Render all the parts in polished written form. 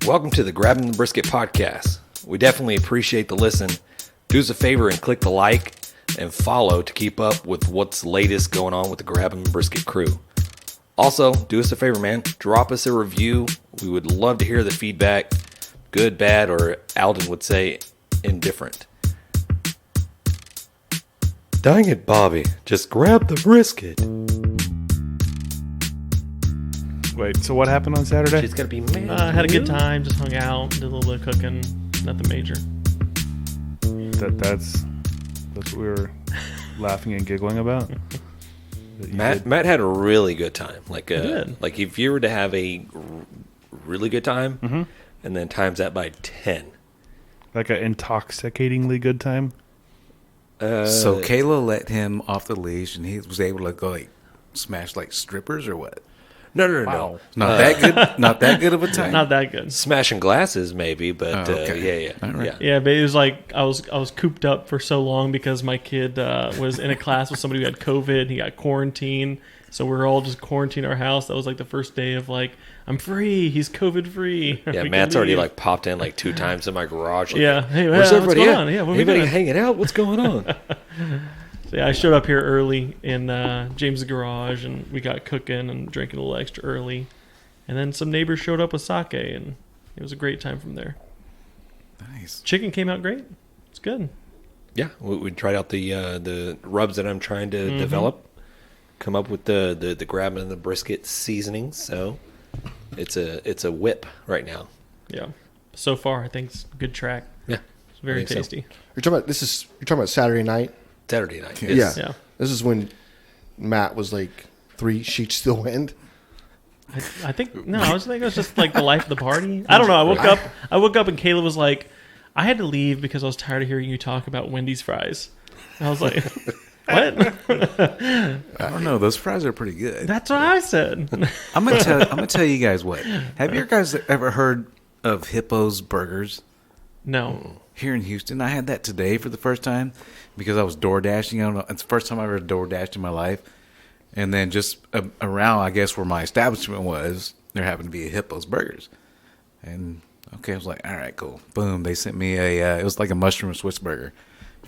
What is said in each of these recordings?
Welcome to the Grabbing the Brisket podcast. We definitely appreciate the listen. Do us a favor and click the like and follow to keep up with what's latest going on with the Grabbing the Brisket crew. Also, do us a favor, man. Drop us a review. We would love to hear the feedback. Good, bad, or Aldan would say indifferent. Dang it, Bobby. Just grab the brisket. Wait, so what happened on Saturday? She's going to be mad. I had a good time. Just hung out, did a little bit of cooking. Nothing major. That's what we were laughing and giggling about. Matt had a really good time. Like did. like if you were to have a really good time, and then times that by 10. Like an intoxicatingly good time. So Kayla let him off the leash, and he was able to go like smash like strippers or what? No. Not that good. Not that good of a time. Not that good. Smashing glasses, maybe, but okay. yeah. All right. Yeah, but it was like I was cooped up for so long because my kid was in a class with somebody who had COVID. He got quarantined, so we were all just quarantined our house. That was like the first day of like, I'm free. He's COVID free. Yeah, Matt's already like popped in like 2 times in my garage. Like, Yeah. Hey, where's what's everybody going at? on? Yeah, what we Anybody doing? hanging out? What's going on? So yeah, I showed up here early in James' garage, and we got cooking and drinking a little extra early. And then some neighbors showed up with sake, and it was a great time from there. Nice. Chicken came out great. It's good. Yeah, we tried out the rubs that I'm trying to develop. Come up with the grabbing and the brisket seasoning. So it's a whip right now. Yeah. So far, I think it's a good track. Yeah, It's very I think so. tasty. You're talking about Saturday night. Saturday night. Yeah. Yes. Yeah. This is when Matt was like 3 sheets to the wind. I think I was thinking it was just like the life of the party. I don't know. I woke up and Kayla was like, I had to leave because I was tired of hearing you talk about Wendy's fries. And I was like, what? I don't know. Those fries are pretty good. That's what I said. I'm gonna tell you guys what. Have you guys ever heard of Hippo's Burgers No. here in Houston? I had that today for the first time because I was door dashing. I don't know. It's the first time I ever door dashed in my life. And then just around, I guess, where my establishment was, there happened to be a Hippo's Burgers. And, okay, I was like, all right, cool. Boom. They sent me it was like a mushroom Swiss burger.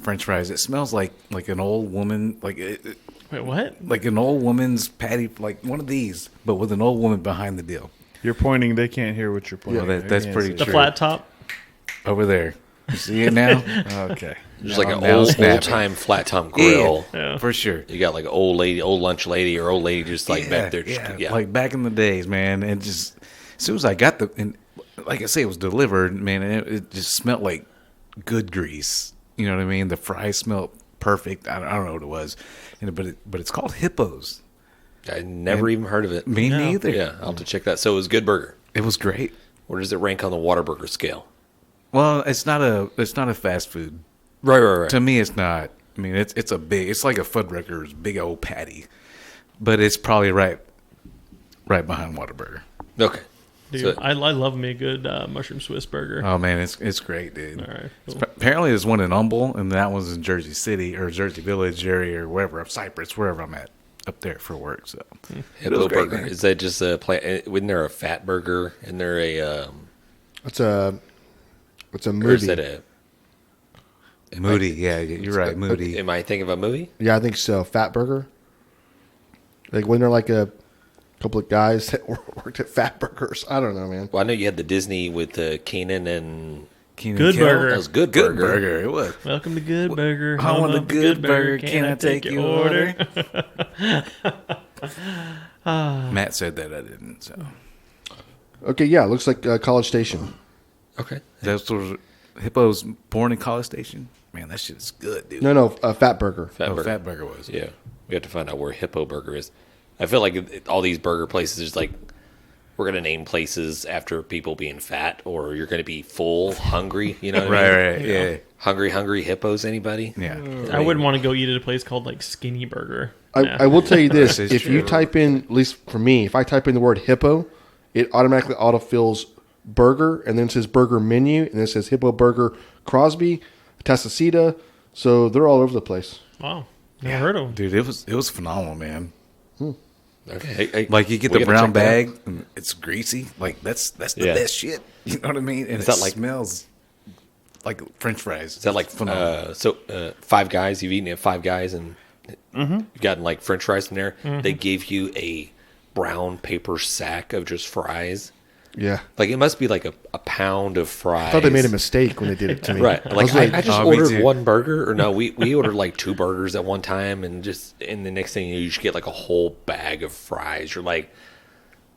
French fries. It smells like an old woman, Wait, what? like an old woman's patty, like one of these, but with an old woman behind the deal. You're pointing. They can't hear what you're pointing. Yeah, that's They can't pretty see. The true. flat top? Over there. You see it now? Okay. Just like an Now old snapping. time flat top grill. Yeah. For sure. You got like an old lunch lady or old lady just like back there. Yeah, like back in the days, man. And just as soon as I got and like I say, it was delivered, man, and it just smelled like good grease. You know what I mean? The fries smelled perfect. I don't know what it was, but it's called Hippo's. I never even heard of it. Me neither. Yeah, I'll have to check that. So it was a good burger. It was great. Where does it rank on the Whataburger scale? Well, it's not a fast food. Right. To me, it's not. I mean, it's like a Fuddruckers big old patty, but it's probably right behind Whataburger. Okay. Dude, So- I love me a good mushroom Swiss burger. Oh man, it's great, dude. All right. Cool. Apparently, there's one in Humble, and that one's in Jersey City or Jersey Village area or wherever, Cypress, wherever I'm at up there for work. So Hippo was great, burger. man. Is that just a Wasn't there a fat burger? Isn't there a It's a or is movie. that a Moody, yeah, you're right, Moody. am I thinking of a movie? Yeah, I think so. Fat Burger. Like when they're like a couple of guys that worked at Fat Burgers. I don't know, man. Well, I know you had the Disney with Keenan and Keenan Good Kel. burger. that was Good Good Burger. burger. It was. Welcome to Good Burger. I Home want a of the good burger. Can I take your order? Matt said that I didn't. So Okay, yeah, it looks like College Station. Okay. that's what Hippo's born in College Station. Man, that shit is good, dude. No, Fat Burger. Fat burger. Fat Burger was. Yeah. We have to find out where Hippo Burger is. I feel like all these burger places is like we're gonna name places after people being fat, or you're gonna be full, hungry. You know what I mean? Right, yeah. Hungry hippos. Anybody? Yeah. I wouldn't want to go eat at a place called like Skinny Burger. I will tell you this: This is if you true. type in, at least for me, if I type in the word hippo, it automatically autofills burger, and then it says burger menu, and then it says Hippo Burger Crosby, Tasacita. So they're all over the place. Wow. Never heard of them. Dude, it was phenomenal, man. Okay. Like you get we the gotta brown check that out. bag, and it's greasy. Like that's the Yeah. best shit. You know what I mean? And Is it that like- smells like French fries. Is that like Five Guys? You've eaten at Five Guys and you've gotten like French fries in there. They give you a brown paper sack of just fries. Yeah. Like it must be like a pound of fries. I thought they made a mistake when they did it to me. Right. Like was like, I just oh, me ordered too. one burger, or no, we ordered like 2 burgers at one time, and the next thing you just get like a whole bag of fries. You're like,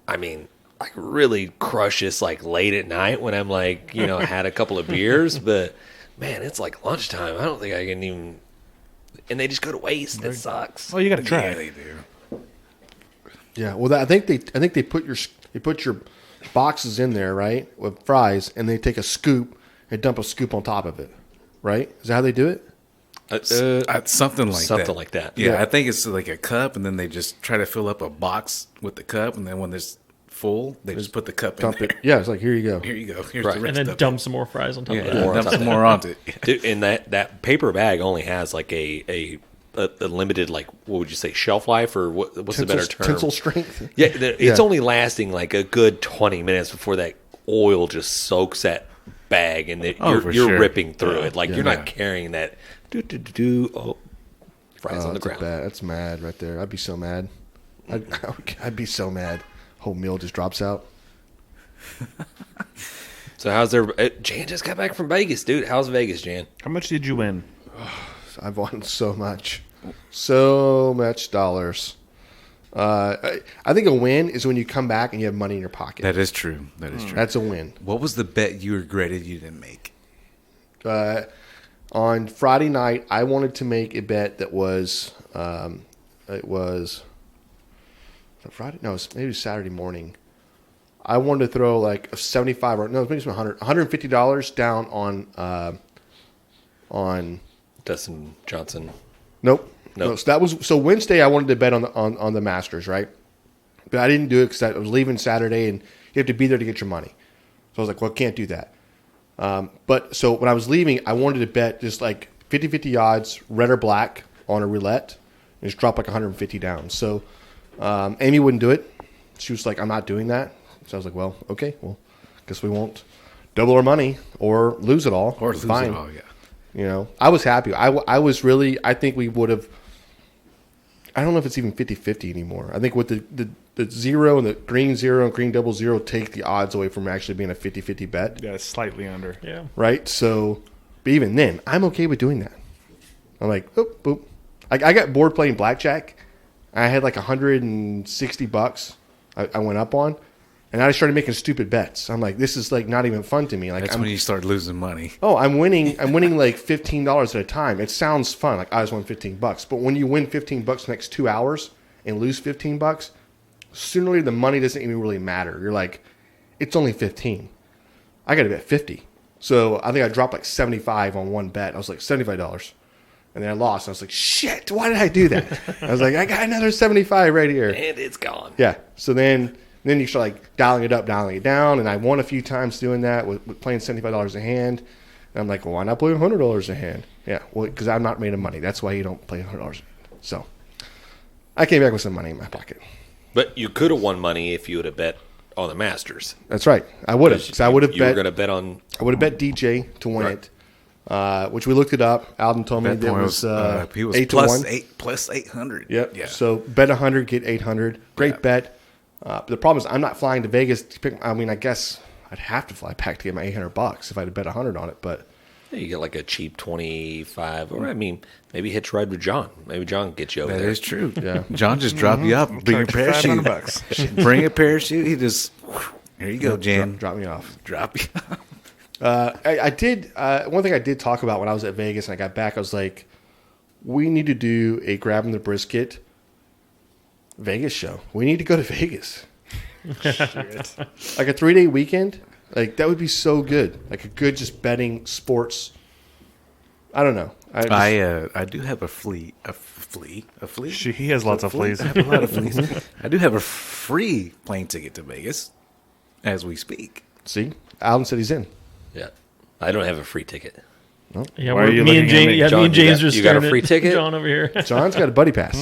I mean, I really crush this like late at night when I'm like, had a couple of beers, but man, it's like lunchtime. I don't think I can even, and they just go to waste. It sucks. Well, you got to try Yeah, it. they do. yeah. Well, I think they put your boxes in there, right, with fries, and they take a scoop and dump a scoop on top of it, right? Is that how they do it? Something like that. Something like that. Yeah, Yeah. I think it's like a cup, and then they just try to fill up a box with the cup, and then when it's full, they just put the cup in Dump there. it. Yeah, it's like, here you go. Here you go. Here's Right. the And rest then of dump some more fries on top it. of Yeah, that. More on dump top some of more onto it. Dude, and that paper bag only has like a limited, like, what would you say, shelf life, or what's the better term? Tensile strength. Yeah, it's Yeah. only lasting like a good 20 minutes before that oil just soaks that bag, and for you're sure. ripping through it. Like, Yeah. you're Yeah. not carrying that fries on the That's ground. bad. That's mad right there. I'd be so mad. I'd be so mad. Whole meal just drops out. So how's Jan just got back from Vegas, dude. How's Vegas, Jan? How much did you win? I've won so much dollars. I think a win is when you come back and you have money in your pocket. That is true. That is true. That's a win. What was the bet you regretted you didn't make? On Friday night, I wanted to make a bet that was it was Friday. No, maybe it was Saturday morning. I wanted to throw like a 75 or no, maybe it's $150 down on Dustin Johnson. Nope. Nope. No. So Wednesday I wanted to bet on the Masters, right? But I didn't do it because I was leaving Saturday, and you have to be there to get your money. So I was like, well, I can't do that. But so when I was leaving, I wanted to bet just like 50-50 odds, red or black on a roulette, and just drop like 150 down. So Amy wouldn't do it. She was like, I'm not doing that. So I was like, well, okay, well, guess we won't double our money or lose it all. Or It's lose fine. it all, yeah. You know, I was happy. I was really, I think we would have, I don't know if it's even 50-50 anymore. I think with the zero and the green zero and green double zero take the odds away from actually being a 50-50 bet, Yeah, slightly under. Yeah. right? So, but even then, I'm okay with doing that. I'm like, boop, boop. I got bored playing blackjack. I had like $160 I went up on, and I just started making stupid bets. I'm like, this is like not even fun to me. Like, That's when you start losing money. oh, I'm winning like $15 at a time. It sounds fun. Like I just won $15. But when you win $15 the next 2 hours and lose $15, sooner or later the money doesn't even really matter. You're like, it's only 15. I got to bet 50. So I think I dropped like 75 on one bet. I was like $75. And then I lost. I was like, shit, why did I do that? I was like, I got another 75 right here. And it's gone. Yeah. So then you start like dialing it up, dialing it down, and I won a few times doing that with playing $75 a hand. And I'm like, well, why not play $100 a hand? Yeah, well, because I'm not made of money. That's why you don't play $100. So I came back with some money in my pocket. But you could have won money if you would have bet on the Masters. That's right. I would have. Because I would have You were bet. going to bet on. I would have bet DJ to win Right. it, which we looked it up. Aldan told me That that point was he was 8 to plus 1. plus 800. Yep. Yeah. So bet 100, get 800. Great Yeah. bet. The problem is I'm not flying to Vegas to pick. I mean, I guess I'd have to fly back to get my $800 if I had bet 100 on it. But You get like a cheap 25, or I mean, maybe hitch ride with John. Maybe John can get you over That there. is true. Yeah. John just dropped you off. Bring your Charge you parachute. $500. Bring a parachute. He just, here you go, Jan. drop me off. Drop you. I did. One thing I did talk about when I was at Vegas and I got back, I was like, we need to do a Grabbing the Brisket Vegas show. We need to go to Vegas. Like a 3-day weekend. Like that would be so good. Like a good just betting sports. I don't know. I do have a flea. He has lots of fleas. I have a lot of fleas. I do have a free plane ticket to Vegas as we speak. See, Alden said he's in. Yeah. I don't have a free ticket. Yeah, Why are you me and looking at James. me? Yeah, John, me and you James got- are you got a staring free at ticket? John over here. John's got a buddy pass.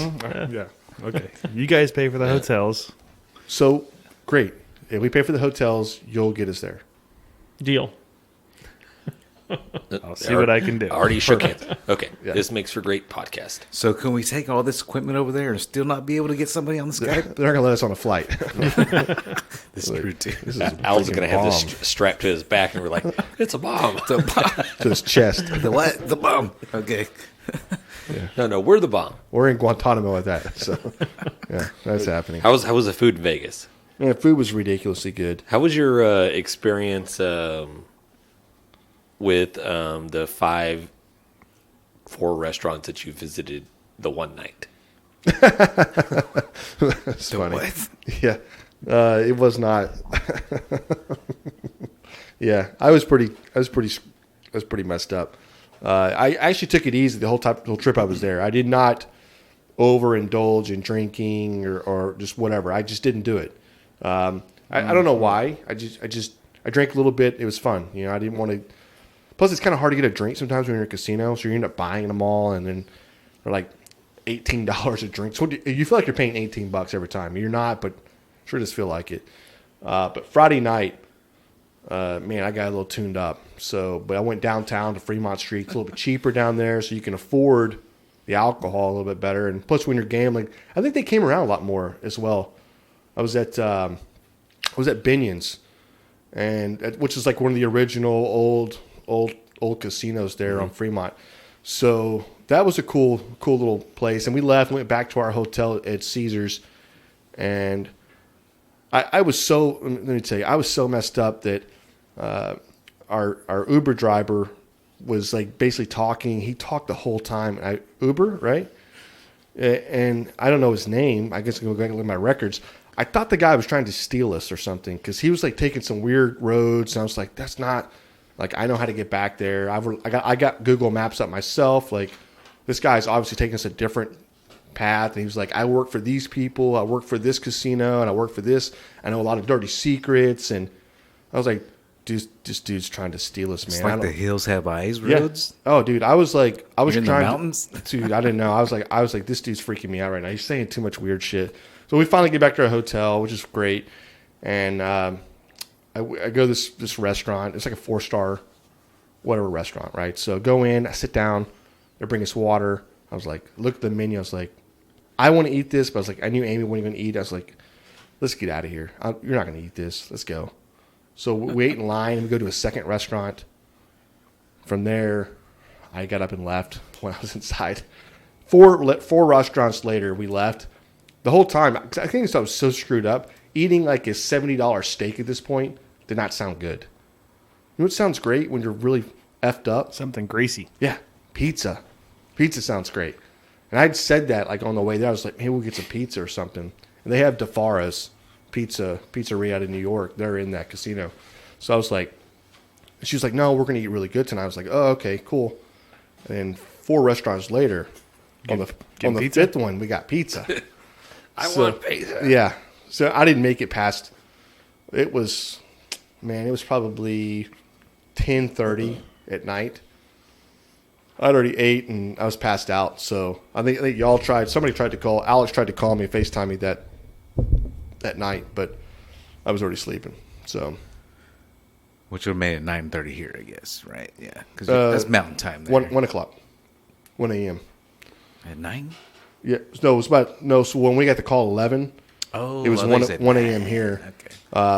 Yeah. Okay. You guys pay for the hotels. So great. If we pay for the hotels, you'll get us there. Deal. I'll see what I can do. Already shook hands. Okay, Yeah. this makes for great podcast. So can we take all this equipment over there and still not be able to get somebody on the They're Skype? not going to let us on a flight. This is true too. This is Al's freaking going to have this bomb strapped to his back, and we're like, it's a bomb. to his chest. The what? The bomb. Okay. No, we're the bomb. We're in Guantanamo at that. So, yeah, that's happening. How was the food in Vegas? Yeah, food was ridiculously good. How was your experience with the four restaurants that you visited the one night? It's funny. What? Yeah, it was not. Yeah, I was pretty messed up. I actually took it easy the whole trip I was there. I did not overindulge in drinking or just whatever. I just didn't do it. I don't know why. I drank a little bit. It was fun. You know, I didn't want to. Plus, it's kind of hard to get a drink sometimes when you're in a casino, so you end up buying them all, and then they're like $18 a drink. So you feel like you're paying $18 every time. You're not, but sure does feel like it. But Friday night, man, I got a little tuned up. But I went downtown to Fremont Street. It's a little bit cheaper down there, so you can afford the alcohol a little bit better. And plus, when you're gambling, I think they came around a lot more as well. I was at Binion's, which is like one of the original old casinos there on Fremont. So that was a cool little place. And we left and went back to our hotel at Caesars. And I was so, let me tell you, I was so messed up that our Uber driver was like basically talking. He talked the whole time. Uber, right? And I don't know his name. I guess I'm going to go back and look at my records. I thought the guy was trying to steal us or something because he was like taking some weird roads. And I was like, that's not, like, I know how to get back there. I got Google Maps up myself. Like, this guy's obviously taking us a different path. And he was like, I work for these people. I work for this casino and I work for this. I know a lot of dirty secrets. And I was like, this dude's trying to steal us, man. It's like the hills have eyes roads. Yeah. Oh, dude, I was You're in the trying mountains? dude, I didn't know. I was like, this dude's freaking me out right now. He's saying too much weird shit. So we finally get back to our hotel, which is great. And I go to this restaurant. It's like a 4-star whatever restaurant, right? So go in, I sit down, they bring us water. I was like, look at the menu. I was like, I want to eat this, but I was like, I knew Amy wasn't going to eat. I was like, let's get out of here. You're not going to eat this. Let's go. So we wait in line and we go to a second restaurant. From there, I got up and left when I was inside. Four restaurants later, we left. The whole time, I think I was so screwed up. Eating like a $70 steak at this point did not sound good. You know what sounds great when you're really effed up? Something greasy. Yeah, pizza. Pizza sounds great. And I'd said that like on the way there. I was like, maybe we'll get some pizza or something. And they have DeFara's pizzeria out of New York. They're in that casino. So I was like, she was like, no, we're going to eat really good tonight. I was like, oh, okay, cool. And 4 restaurants later, on the pizza? 5th one, we got pizza. I want pizza. Yeah. So I didn't make it past, it was probably 10:30 at night. I'd already ate and I was passed out. So I think somebody tried to call, Alex tried to call me, FaceTime me that night, but I was already sleeping. So. Which would have made it 9:30 here, I guess, right? Yeah, because that's mountain time there. 1 o'clock, 1 a.m. At 9? Yeah, no, it was about So when we got the call 11, Oh, it was well, they said 1 9. a.m. here. Okay.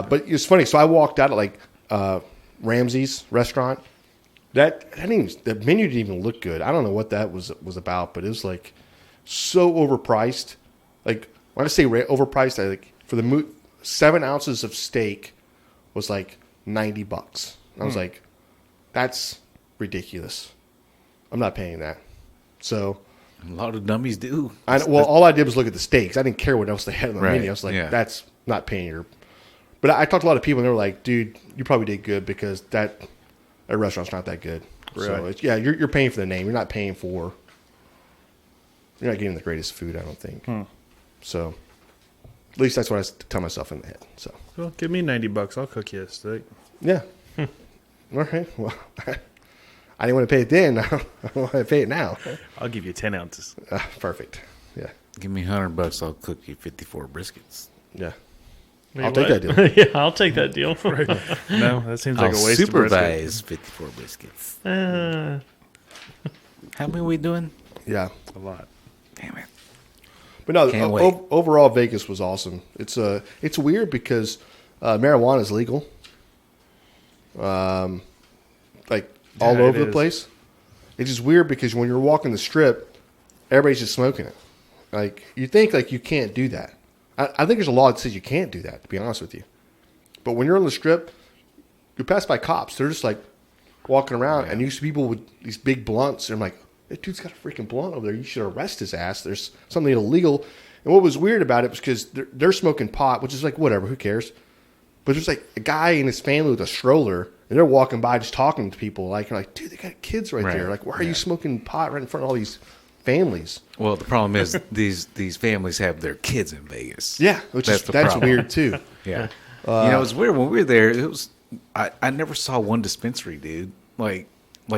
But it's funny. So I walked out at like Ramsey's restaurant. The menu didn't even look good. I don't know what that was about, but it was like so overpriced. Like when I say overpriced, I like for the 7 ounces of steak was like $90. And I was like, that's ridiculous. I'm not paying that. So A lot of dummies do. all I did was look at the steaks. I didn't care what else they had on the Right, menu. I was like, yeah. that's not paying your. But I talked to a lot of people, and they were like, dude, you probably did good because that restaurant's not that good. So Right. you're paying for the name. You're not paying for. You're not getting the greatest food, I don't think. So, at least that's what I tell myself in the head. So, Well, give me $90. I'll cook you a steak. yeah. All right. Well, I didn't want to pay it then. I want to pay it now. I'll give you 10 ounces. Perfect. Yeah. Give me $100, I'll cook you 54 briskets. Yeah. Wait, I'll take what? that deal. Yeah, I'll take that deal. No, that seems like I'll a waste of brisket. supervise 54 briskets. How many are we doing? Yeah. A lot. Damn it. But no, Can't wait. overall, Vegas was awesome. It's weird because marijuana is legal, all over it the is. place. It's just weird because when you're walking the strip, everybody's just smoking it. Like you think like you can't do that. I think there's a law that says you can't do that. To be honest with you, but when you're on the strip, you pass by cops. They're just like walking around, and you see people with these big blunts. And I'm like, that dude's got a freaking blunt over there. You should arrest his ass. There's something illegal. And what was weird about it was because they're smoking pot, which is like, whatever, who cares? But there's like a guy and his family with a stroller, and they're walking by just talking to people. Like, you're like, dude, they got kids right there. Like, why are you smoking pot right in front of all these families? Well, the problem is these families have their kids in Vegas. Yeah, that's problem. weird too. Yeah. It's weird. When we were there, it was I never saw one dispensary, dude. Like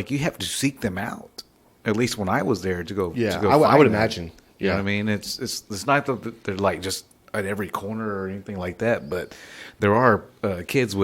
you have to seek them out. At least when I was there to go. Yeah, to go I would find them. imagine. You know Yeah. what I mean? It's not that they're like just at every corner or anything like that, but there are parents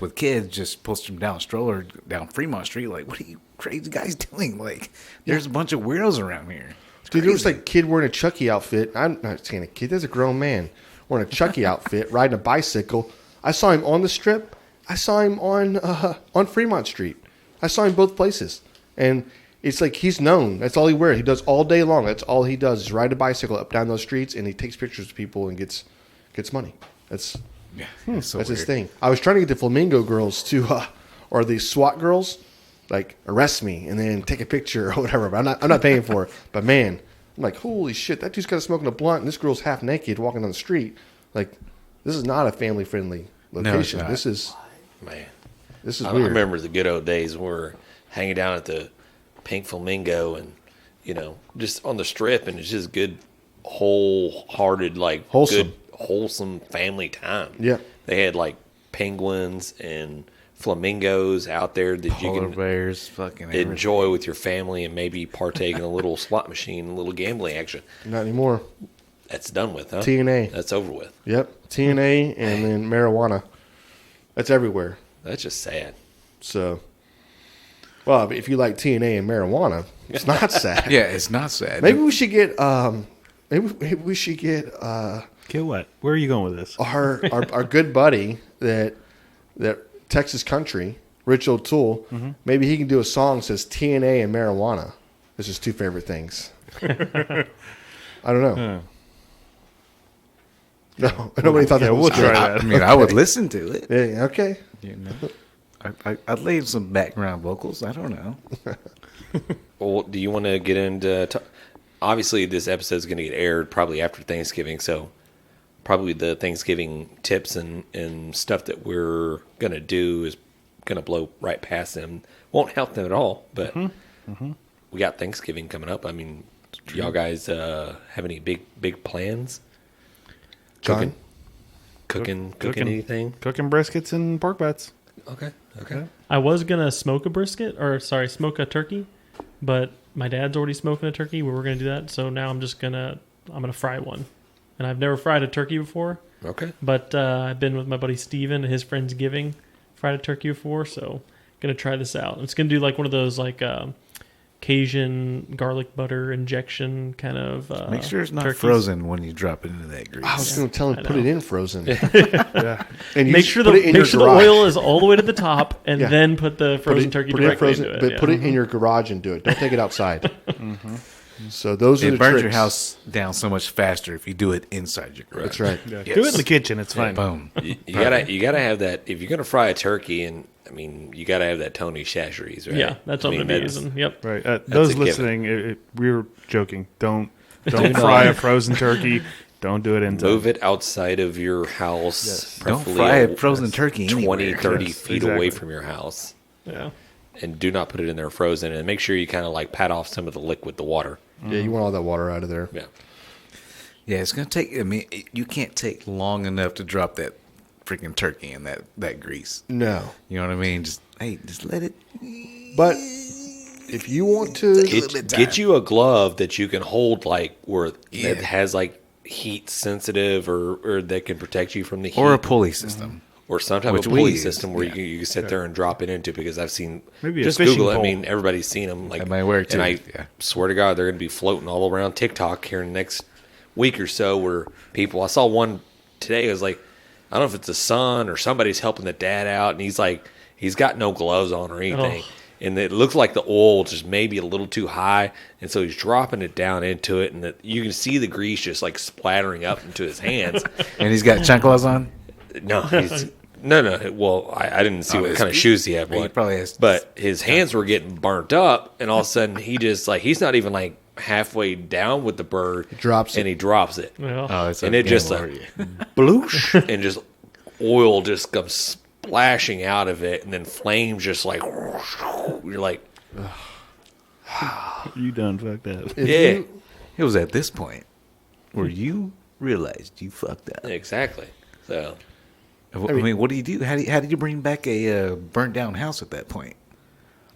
with kids just posting down a stroller down Fremont Street. Like, what are you crazy guys doing? Like, there's a bunch of weirdos around here. It's Dude, there was crazy. like a kid wearing a Chucky outfit. I'm not saying a kid. There's a grown man wearing a Chucky outfit, riding a bicycle. I saw him on the strip. I saw him on Fremont Street. I saw him both places, and it's like he's known. That's all he wears. He does all day long. That's all he does is ride a bicycle up down those streets, and he takes pictures of people and gets money. That's It's so that's his weird. thing. I was trying to get the Flamingo girls to, or the SWAT girls, like arrest me and then take a picture or whatever. But I'm not paying for it. But man, I'm like, holy shit, that dude's got smoking a blunt, and this girl's half naked walking down the street. Like, this is not a family friendly location. not. This is Man, I weird. remember the good old days when we were hanging down at the Pink Flamingo and, just on the strip, and it's just good, wholehearted, like Wholesome. good, wholesome family time. Yeah. They had like penguins and flamingos out there that you Polar can bears, fucking everything. enjoy with your family and maybe partake in a little slot machine, a little gambling action. Not anymore. That's done with, huh? TNA. That's over with. Yep. TNA and then marijuana. That's everywhere. That's just sad. So, well, if you like TNA and marijuana, it's not sad. Yeah, it's not sad. Maybe we should get. Maybe we should get Kill what? Where are you going with this? our good buddy that Texas Country, Rich O'Toole. Maybe he can do a song that says TNA and marijuana. This is two favorite things. I don't know. No, nobody thought that was we'll good. try that. I mean, I would listen to it. Yeah, okay. You know, I'd leave some background vocals. I don't know. Well, do you want to get into? Obviously, this episode is going to get aired probably after Thanksgiving, so probably the Thanksgiving tips and stuff that we're going to do is going to blow right past them. Won't help them at all, but we got Thanksgiving coming up. I mean, y'all guys have any big plans? John? Cooking Cooking. anything? Cooking briskets and pork butts. Okay. I was gonna smoke a turkey, but my dad's already smoking a turkey. We were gonna do that, so now I'm gonna fry one. And I've never fried a turkey before, Okay. but I've been with my buddy Steven and his Friendsgiving, fried a turkey before, so gonna try this out. It's gonna do like one of those like Cajun garlic butter injection kind of. Make sure it's not turkeys. frozen when you drop it into that grease. I was going to tell him I put know. it in frozen. Yeah. And you Make just sure put it in your the garage. oil is all the way to the top, and Yeah. then put the frozen turkey put it in directly frozen, into it. but yeah. put it in your garage and do it. Don't take it outside. So those are It the burns tricks. your house down so much faster if you do it inside your garage. That's right. Yeah. Yes. Do it in the kitchen. It's fine. Boom. You gotta have that if you're gonna fry a turkey, and I mean you gotta have that Tony Chachere's, right? Yeah, that's I what mean, I'm gonna be that's- using. Yep. Right. a Those given. listening, we were joking. Don't fry a frozen turkey. Don't do it inside. Move it outside of your house. Yes. Don't preferably fry a frozen turkey 20, anywhere. 30 Yes, feet exactly. away from your house. Yeah. And do not put it in there frozen. And make sure you kind of like pat off some of the liquid, the water. Yeah, you want all that water out of there. Yeah. Yeah, it's going to take, I mean, you can't take long enough to drop that freaking turkey in that grease. No. You know what I mean? Just let it. But if you want to, Get you a glove that you can hold, like where that has like heat sensitive or that can protect you from the heat, Or a pulley system. or some type Which of we pulley use, system where you can sit there and drop it into. Because I've seen Maybe a just fishing Google it. I pole. mean, everybody's seen them. Like, That might work, too. And I Yeah. swear to God, they're going to be floating all around TikTok here in the next week or so. Where people, I saw one today. It was like, I don't know if it's the son or somebody's helping the dad out, and he's like, he's got no gloves on or anything. Oh. And it looks like the oil just maybe a little too high, and so he's dropping it down into it, and you can see the grease just like splattering up into his hands. And he's got chanclas on? No, no. Well, I didn't see what his kind of feet? shoes he had. He On. probably has- But his hands were getting burnt up, and all of a sudden he just like he's not even like halfway down with the bird, drops and it. he drops it, Well, Oh, it's and a it just game over, like yeah. bloosh, and just oil just comes splashing out of it, and then flames just like you're like, You done fucked up. if yeah, you- It was at this point where you realized you fucked up. exactly. So I mean, what do you do? How did you bring back a burnt down house at that point?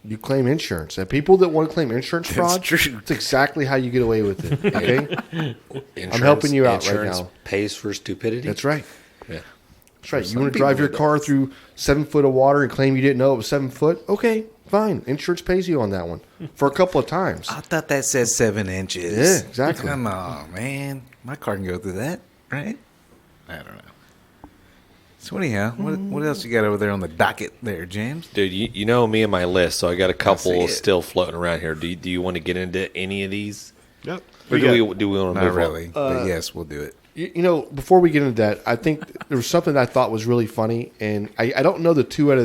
you claim insurance, and people that want to claim insurance fraud, true. it's exactly how you get away with it. Okay, insurance, helping you out right insurance now. Pays for stupidity. that's right. Yeah. That's right. You some want to drive people your it car does. through 7 foot of water and claim you didn't know it was 7 foot? Okay, fine. Insurance pays you on that one for a couple of times. I thought that said 7 inches. Yeah, exactly. Come on, man. My car can go through that, right? I don't know. So anyhow, what else you got over there on the docket there, James? Dude, you know me and my list, so I got a see couple it. still floating around here. Do you want to get into any of these? Yep. Or do we want to Not move really, on? but yes, we'll do it. You know, before we get into that, I think there was something that I thought was really funny, and I don't know the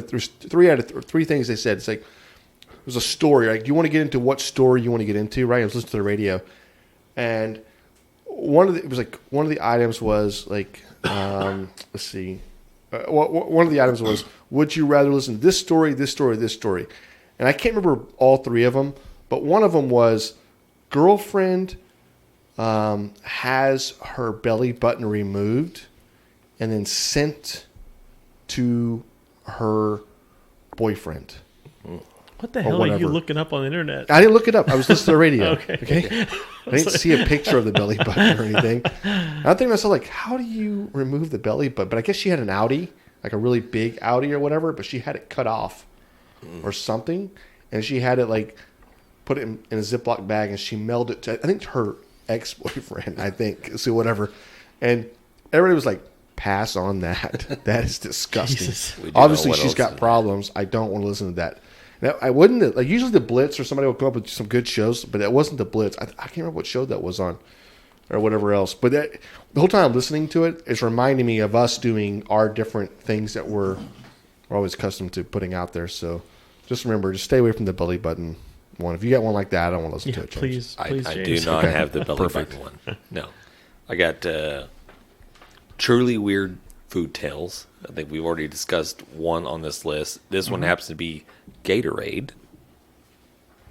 there's three things they said. It's like it was a story. Like, do you want to get into what story you want to get into? Right? I was listening to the radio, and one of the items was like, let's see, one of the items was, would you rather listen to this story, this story, this story? And I can't remember all three of them, but one of them was girlfriend has her belly button removed and then sent to her boyfriend. what the hell are whatever. you looking up on the internet? I didn't look it up. I was listening to the radio. Okay. I didn't see a picture of the belly button or anything. I think to myself, like, how do you remove the belly button? But I guess she had an Audi, like a really big Audi or whatever, but she had it cut off or something. And she had it, like, put it in a Ziploc bag, and she mailed it to, I think, her ex-boyfriend, I think. So whatever. And everybody was like, pass on that. That is disgusting. Jesus. We do Obviously, know what she's else got is- problems. I don't want to listen to that. Now, I wouldn't, like, usually the Blitz or somebody will come up with some good shows, but it wasn't the Blitz. I can't remember what show that was on or whatever else. But the whole time I'm listening to it, it's reminding me of us doing our different things that we're always accustomed to putting out there. So just remember, just stay away from the belly button one. If you got one like that, I don't want to listen Yeah, to it. James. please, I do James. not Okay. have the belly button one. No. I got truly weird food tales. I think we've already discussed one on this list. This one happens to be Gatorade,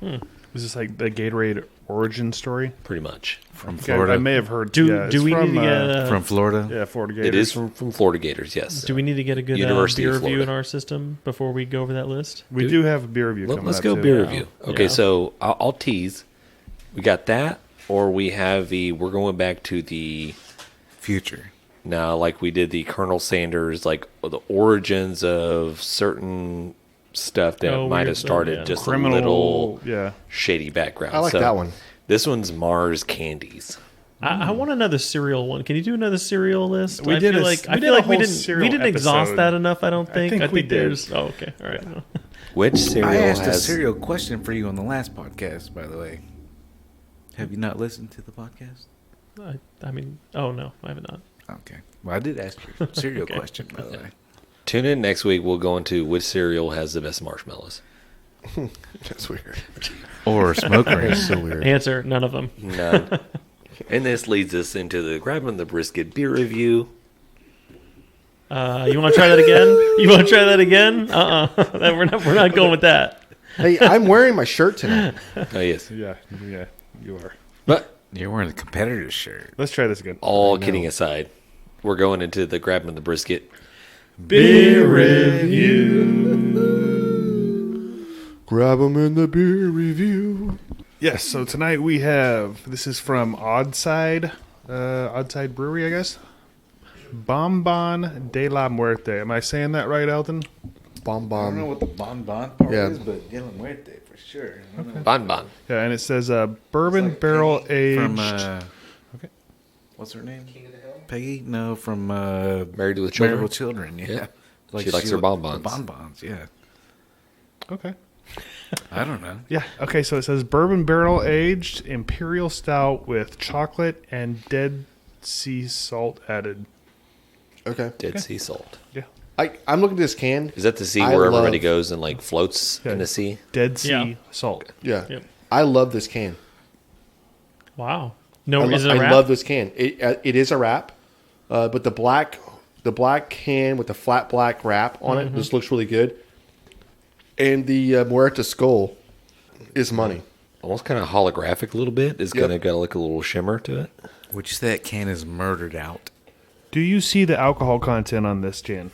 Is this like the Gatorade origin story? pretty much. From Okay, Florida. I may have heard. Do yeah, do it's we from, need to get From Florida. yeah, Florida Gators. It is from Florida Gators, yes. do we need to get a good University beer of review Florida. in our system before we go over that list? We do have a beer review coming Let's up, go too. beer review. Okay, Yeah. so I'll tease. We got that, or we have we're going back to the, Future. now like we did the Colonel Sanders, like the origins of certain stuff that Oh, might weird have stuff, started yeah. just Criminal. a little Yeah. shady background. I like that one. This one's Mars Candies. I want another cereal one. Can you do another cereal list? We I did feel a- like we I did feel a like we whole didn't cereal exhaust episode. that enough. I don't think. think we did. there's. Oh, okay. All right. Which cereal I asked a has cereal question for you on the last podcast, by the way. Have you not listened to the podcast? I mean, oh no, I have not. Okay. Well, I did ask your cereal question, by the way. Tune in next week. We'll go into which cereal has the best marshmallows. That's weird. Or smoke That's rings. so weird. Answer: none of them. None. And this leads us into the Grabbing the Brisket beer review. You want to try that again? You want to try that again? We're not going with that. Hey, I'm wearing my shirt tonight. Oh, yes. Yeah, you are. But You're wearing a competitor's shirt. Let's try this again. all kidding aside, we're going into the Grabbing the Brisket. Beer review. Grab 'em in the beer review. Yes, so tonight we have, this is from Oddside Brewery, I guess. Bombon de la Muerte. Am I saying that right, Aldan? I don't know Bombon. what the Bonbon part Yeah. is, but De La Muerte for sure. Bonbon. Yeah, and it says bourbon barrel aged. From, Okay. what's her name? Peggy? No, from Married with Married Children. with Children, yeah. Yeah. She likes her bonbons. The bonbons, yeah. Okay. I don't know. Yeah. Okay. So it says bourbon barrel aged imperial stout with chocolate and dead sea salt added. Okay. Dead sea salt. Yeah. I'm looking at this can. Is that the sea I where love- everybody goes and like floats in the sea? Dead sea Yeah. salt. Yeah. Yep. I love this can. Wow. No, I, is it a wrap? love this can. It is a wrap, but the black can with the flat black wrap on it just looks really good. And the Muerte skull is money. Almost kind of holographic a little bit. It's Yep. gonna got like a little shimmer to it. Would you say that can is murdered out? Do you see the alcohol content on this gin?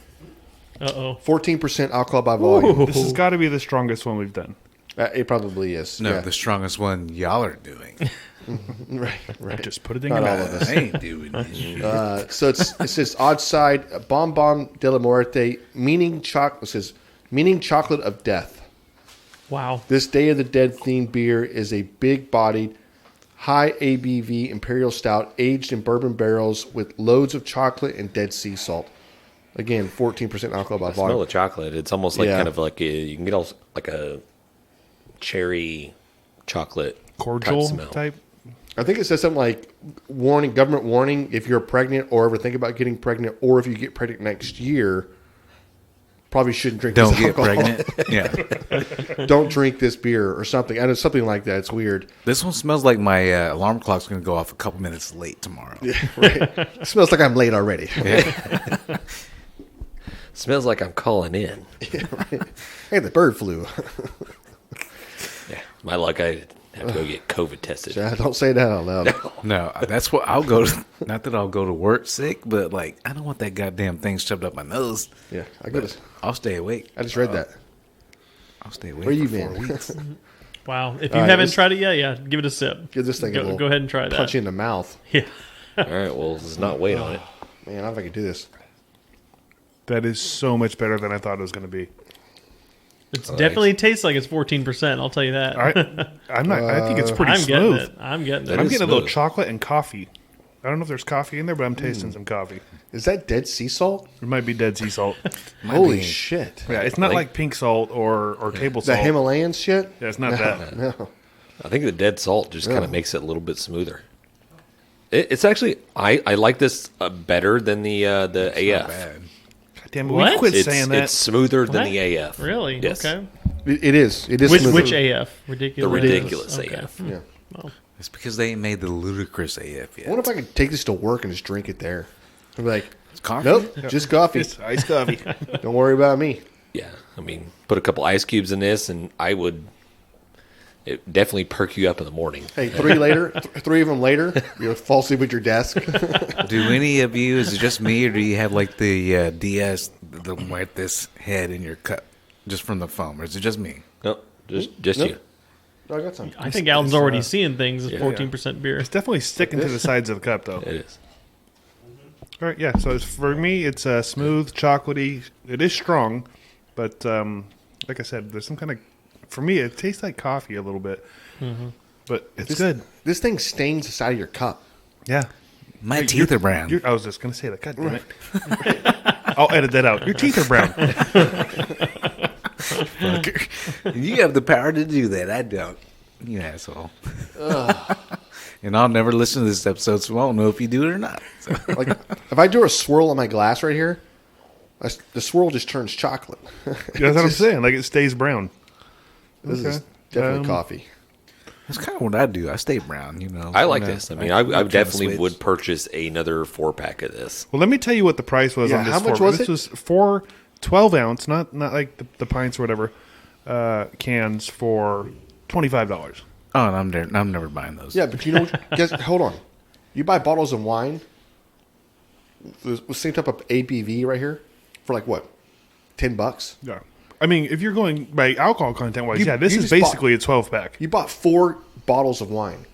14% alcohol by volume. This has got to be the strongest one we've done. It probably is. No, yeah. the strongest one y'all are doing. right. Just put it in Not your all mouth. of us. I ain't doing this shit. So it says Oddside Bonbon de la Muerte, meaning chocolate. It says meaning chocolate of death. Wow. This Day of the Dead themed beer is a big-bodied, high ABV imperial stout aged in bourbon barrels with loads of chocolate and dead sea salt. Again, 14% alcohol by I smell volume. the chocolate. It's almost like Yeah. kind of like you can get like a cherry chocolate Cordial smell. type. I think it says something like warning, government warning, if you're pregnant or ever think about getting pregnant, or if you get pregnant next year, probably shouldn't drink Don't this get alcohol. pregnant. Yeah. Don't drink this beer or something. I know something like that. It's weird. This one smells like my alarm clock's going to go off a couple minutes late tomorrow. Right? It smells like I'm late already. Smells like I'm calling in. Hey, the bird flu. Yeah, my luck. I have to go get COVID tested. Don't say that out loud. No, that's what I'll go to. Not that I'll go to work sick, but like, I don't want that goddamn thing shoved up my nose. Yeah, I got. I'll stay awake. I just read that. I'll stay awake Where you for 4 been? weeks. Wow. If you All right, haven't let's- tried it yet, yeah, give it a sip. Give this thing a Go, little go ahead and try that. punch you in the mouth. Yeah. All right. Well, let's not wait on it. Man, I don't know if I can do this. That is so much better than I thought it was going to be. It definitely tastes like it's 14%. I'll tell you that. All right. I'm not. I think it's pretty I'm smooth. getting it. I'm getting That it. I'm is getting a little smooth. chocolate and coffee. I don't know if there's coffee in there, but I'm tasting some coffee. Is that dead sea salt? It might be dead sea salt. Holy be. shit! Yeah, it's not Like- like pink salt or table The salt. Himalayan shit? Yeah, it's not that. No. I think the dead salt just kind of makes it a little bit smoother. It's actually I like this better than the AF. Not bad. Damn it, What? we quit It's, saying that. it's smoother than What? the AF. Really? Yes. Okay. It is. It is. Which smooth. AF? Ridiculous. The ridiculous Okay. AF. Yeah. It's because they ain't made the ludicrous AF yet. I wonder if I could take this to work and just drink it there. I'd be like, It's coffee. nope, just coffee. It's iced coffee. Don't worry about me. Yeah. I mean, put a couple ice cubes in this, and it definitely perk you up in the morning. Hey, three of them later, you'll fall asleep at your desk. Do any of you, is it just me, or do you have like the DS, the Muerte's head in your cup, just from the foam, or is it just me? Nope. Just Nope. you. Oh, I got some. I think Alden's already it's, seeing things as 14% beer. It's definitely sticking to the sides of the cup, though. It is. All right, yeah. So for me, it's smooth, chocolatey. It is strong, but like I said, there's some kind of. For me, it tastes like coffee a little bit, but it's good. This thing stains the side of your cup. Yeah. My teeth are brown. I was just gonna say that. God damn it! I'll edit that out. Your teeth are brown. You have the power to do that. I don't. You asshole. And I'll never listen to this episode, so I won't know if you do it or not. So. Like, if I do a swirl on my glass right here, the swirl just turns chocolate. That's what I'm saying. Like it stays brown. This is Okay. definitely coffee. That's kind of what I do. I stay brown, you know. I like You know, this. I mean, I try to definitely switch. would purchase another 4-pack of this. Well, let me tell you what the price was Yeah, on this. how much for. was this it? was 4 12-ounce, not like the pints or whatever, cans for $25. Oh, and I'm never buying those. Yeah, but you know, guys, hold on. You buy bottles of wine, the same type of ABV right here, for like what, $10? Yeah. I mean, if you're going by alcohol content wise, You- this you is just basically a 12 pack. You bought 4 bottles of wine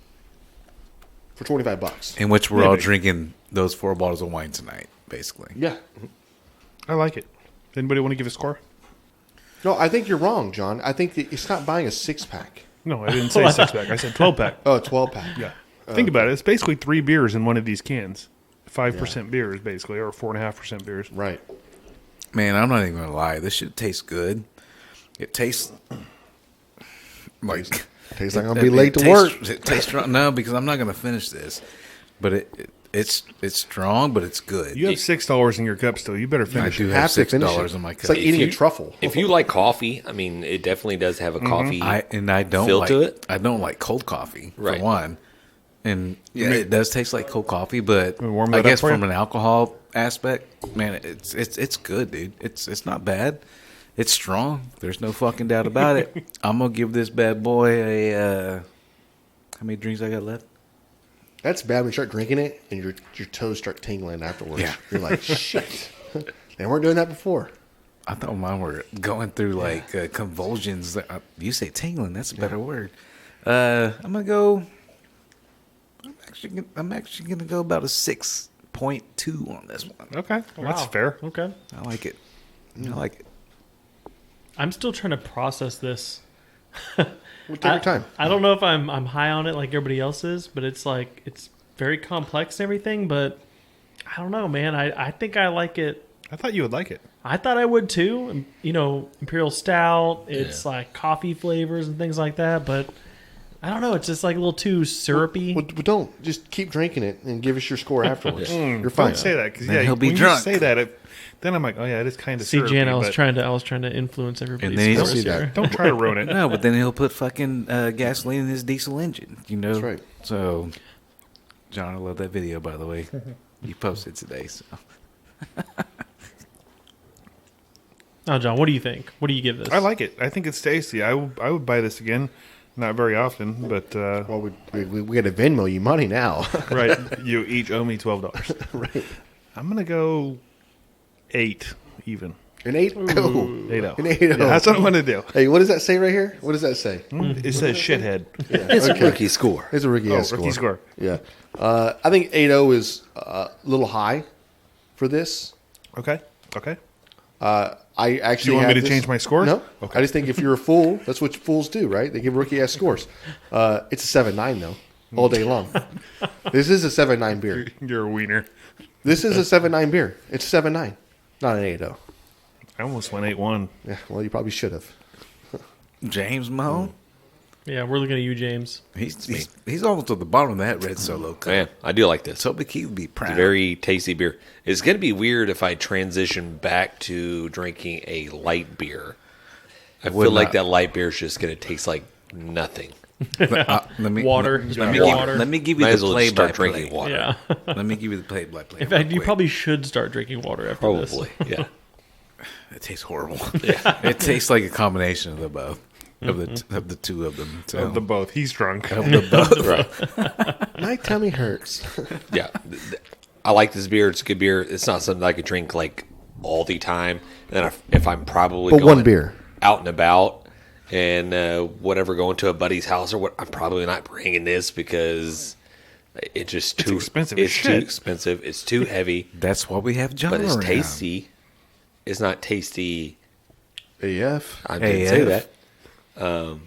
for $25. In which we're Yeah, all but- drinking those 4 bottles of wine tonight, basically. Yeah. I like it. Anybody want to give a score? No, I think you're wrong, John. I think that it's not buying a 6-pack. No, I didn't say 6-pack. I said 12-pack. Oh, a 12-pack. Yeah. Think about it. It's basically 3 beers in one of these cans. 5% beers, basically, or 4.5% beers. Right. Man, I'm not even going to lie. This shit tastes good. It tastes like... Tastes like I'm going to be late to work. It tastes strong. No, because I'm not going to finish this. But it's strong, but it's good. You have $6 in your cup still. You better I finish do it. have to finish $6 it. in my It's cup. like eating a you- truffle. If you like coffee, I mean, it definitely does have a coffee. I don't feel like to it. I don't like cold coffee Right. for one, and yeah, it does taste like cold coffee. But me warm I that up guess for you? from an alcohol aspect, man, it's good, dude. It's not bad. It's strong. There's no fucking doubt about it. I'm gonna give this bad boy a. How many drinks I got left? That's bad when you start drinking it and your toes start tingling afterwards. Yeah. You're like, shit. They weren't doing that before. I thought mine were going through like convulsions. You say tingling? That's a better word. I'm gonna go. I'm actually gonna go about a 6.2 on this one. Okay. Well, that's Wow. fair. Okay. I like it. I like it. I'm still trying to process this. We'll take your time. I don't know if I'm high on it like everybody else is, but it's like it's very complex and everything. But I don't know, man. I think I like it. I thought you would like it. I thought I would too. You know, Imperial Stout. It's like coffee flavors and things like that. But I don't know. It's just like a little too syrupy. Well, don't. Just keep drinking it and give us your score afterwards. You're fine. Don't say that because Then he'll be when drunk. you say that, then I'm like, oh yeah, it is kind of. See, Jan, I was but trying to influence everybody's And then he's- scores see that. here. Don't try to ruin it. No, but then he'll put fucking gasoline in his diesel engine. You know. That's right. So, John, I love that video. By the way, you posted today. So. Oh, John, what do you think? What do you give this? I like it. I think it's tasty. I would buy this again. Not very often, but Well, we got to Venmo you money now. right. You each owe me $12. Right. I'm gonna go 8 even. An 8? Oh. 8-0. An 8-0. Yeah, that's what I'm gonna do. Hey, what does that say right here? What does that say? It says shithead. It's a rookie score. It's a rookie Oh, ass rookie score. Yeah. I think 8-0 is a little high for this. Okay. I actually You want me have to this- change my score? No. I just think if you're a fool, that's what fools do, right? They give rookie ass scores. It's a 7-9 though, all day long. This is a 7-9 beer. You're a wiener. This is a 7-9 beer. It's 7-9, not an 8-0. I almost went 8-1. Yeah. Well, you probably should have. James Mahone, Yeah, we're looking at you, James. he's almost at the bottom of that red solo cup. Man, I do like this. So big he would be It's proud. a very tasty beer. It's going to be weird if I transition back to drinking a light beer. I would feel like not. that light beer is just going to taste like nothing. Let me Water. Let me, Water. let me give you Might as the well play just by start play. drinking water. Yeah. Let me give you the play by play. In fact, you probably should start drinking water after this. Probably, yeah. It tastes horrible. It tastes like a combination of the both of the two of them. So. Of the both. He's drunk. Of the both. Right. My tummy hurts. Yeah. I like this beer. It's a good beer. It's not something I could drink like all the time. And then if I'm probably But going one beer. out and about and whatever, going to a buddy's house or what, I'm probably not bringing this because it's just too expensive as It's too shit. expensive. It's too heavy, That's why we have John but it's around. tasty. It's not tasty. AF. I didn't say AF. that.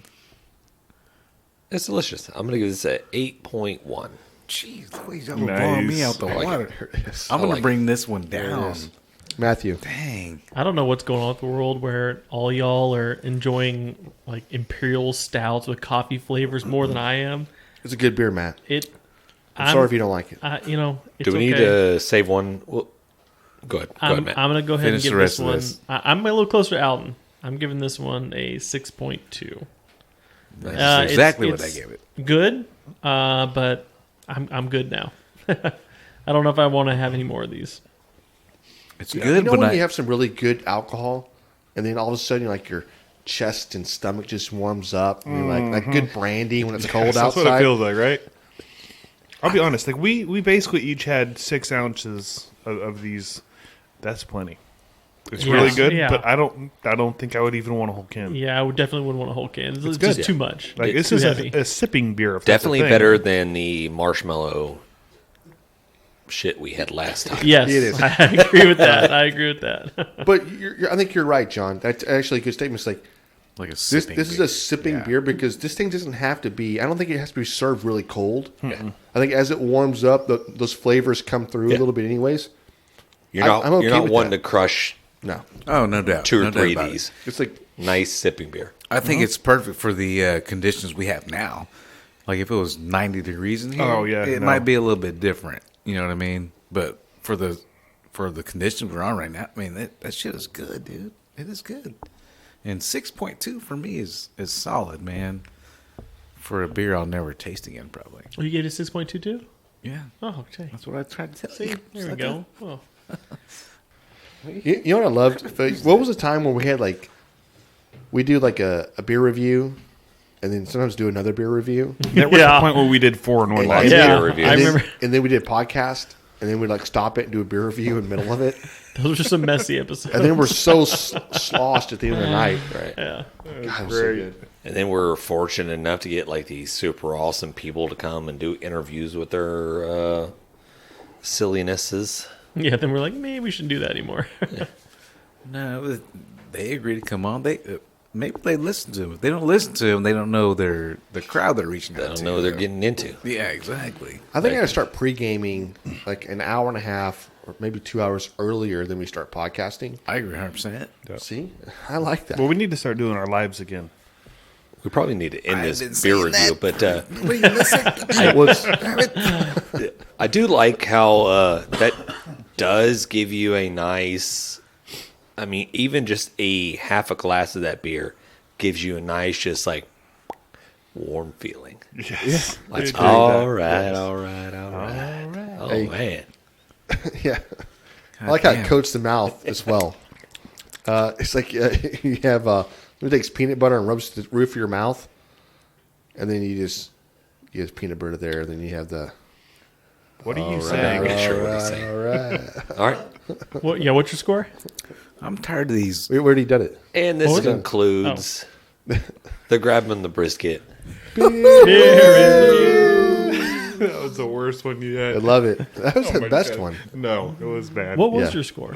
It's delicious. I'm going to give this a 8.1. Jeez, please, y'all blowing me out the I like water. it. I'm I gonna like bring this one down. Matthew. Dang. I don't know what's going on with the world where all y'all are enjoying like imperial stouts with coffee flavors more than I am. It's a good beer, Matt. I'm Sorry if you don't like it. You know, it's Do we need okay. to save one? Well, go ahead. Go I'm ahead, Matt. going to go ahead Finish and the give rest this of one. this. I'm a little closer to Aldan. I'm giving this one a 6.2. That's exactly what I gave it. Good, but I'm good now. I don't know if I want to have any more of these. It's You good, know but when I, you have some really good alcohol, and then all of a sudden, like your chest and stomach just warms up. And you're like good brandy when it's cold That's outside. what it feels like, right? I'll be honest. Like we basically each had 6 ounces of these. That's plenty. It's Yeah. really good, Yeah. but I don't think I would even want a whole can. Yeah, I would definitely wouldn't want a whole can. It's good. just too much. Like this Too is heavy. a sipping beer. If that's a Definitely thing. better than the marshmallow shit we had last time. Yes, It is. I agree with that. I agree with that. But I think you're right, John. That's actually a good statement. It's like Like a this sipping is beer. a sipping Yeah. beer because this thing doesn't have to be. I don't think it has to be served really cold. I think as it warms up, those flavors come through a little bit, anyways. You're not I'm okay you're not with one that. to crush No, Oh, no doubt. 2 or No doubt 3 about of it. these. it's like Nice sipping beer. I think it's perfect for the conditions we have now. Like if it was 90 degrees in here, Oh, yeah, it no. might be a little bit different. You know what I mean? But for the conditions we're on right now, I mean that shit is good, dude. It is good. And 6.2 for me is solid, man. For a beer I'll never taste again, probably. Oh, you gave it 6.22? Yeah, Oh, okay. that's what I tried to tell See, you. there we go. Oh. you know what I loved. What was the time when we had like we do like a beer review, and then sometimes do another beer review. That was Yeah. the point where we did 4 in one Lots last of year. Yeah, beer reviews. I And then, remember and then we did a podcast, and then we'd like stop it and do a beer review in the middle of it. those were some messy episodes. And then we're so sloshed at the end of the night. Right. yeah. God, it was so good. And then we're fortunate enough to get like these super awesome people to come and do interviews with their sillinesses. Yeah, then we're like, maybe we shouldn't do that anymore. No, they agree to come on. They maybe they listen to them. If they don't listen to them, they don't know the crowd they're reaching I out don't to. know what they're getting into. Yeah, exactly. I think I gotta start pre-gaming like an hour and a half or maybe 2 hours earlier than we start podcasting. I agree 100%. See, I like that. Well, we need to start doing our lives again. We probably need to end I've been this beer saying review, that. but I do like how that does give you a nice. I mean, even just a half a glass of that beer gives you a nice, just like warm feeling. Yes. Like, Dude, all that- right, all right, all right. Oh Hey. man, Yeah, I like how it damn. coats the mouth as well. It's like you have it takes peanut butter and rubs the roof of your mouth, and then you just peanut butter there. Then you have the What are you I'm saying? not sure what he's saying. all right. All right, What? Yeah, what's your score? I'm tired of these. We already did it. and this What was it? concludes the grabbing the brisket. That was the worst one you I had. love it. That was Oh the my best God. one. No, it was bad. What was Yeah. your score?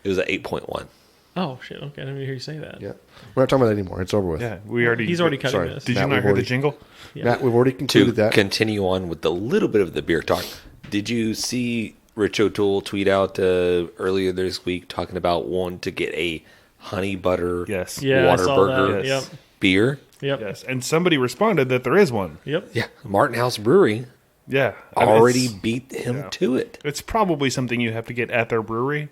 It was an 8.1. Oh shit! Okay, I didn't even hear you say that. Yeah, we're not talking about that anymore. It's over with. Yeah, we already. He's already cutting Sorry. this. Did Matt, you not we've hear the already- jingle? Yeah. Matt, we've already To concluded that. continue on with a little bit of the beer talk, did you see Rich O'Toole tweet out earlier this week talking about wanting to get a honey butter Yes. Yeah, I saw Whataburger that. Yes. beer? Yep. Yes. And somebody responded that there is one. Yep. Yeah, Martin House Brewery Yeah. I mean, already it's- beat him yeah. to it. It's probably something you have to get at their brewery.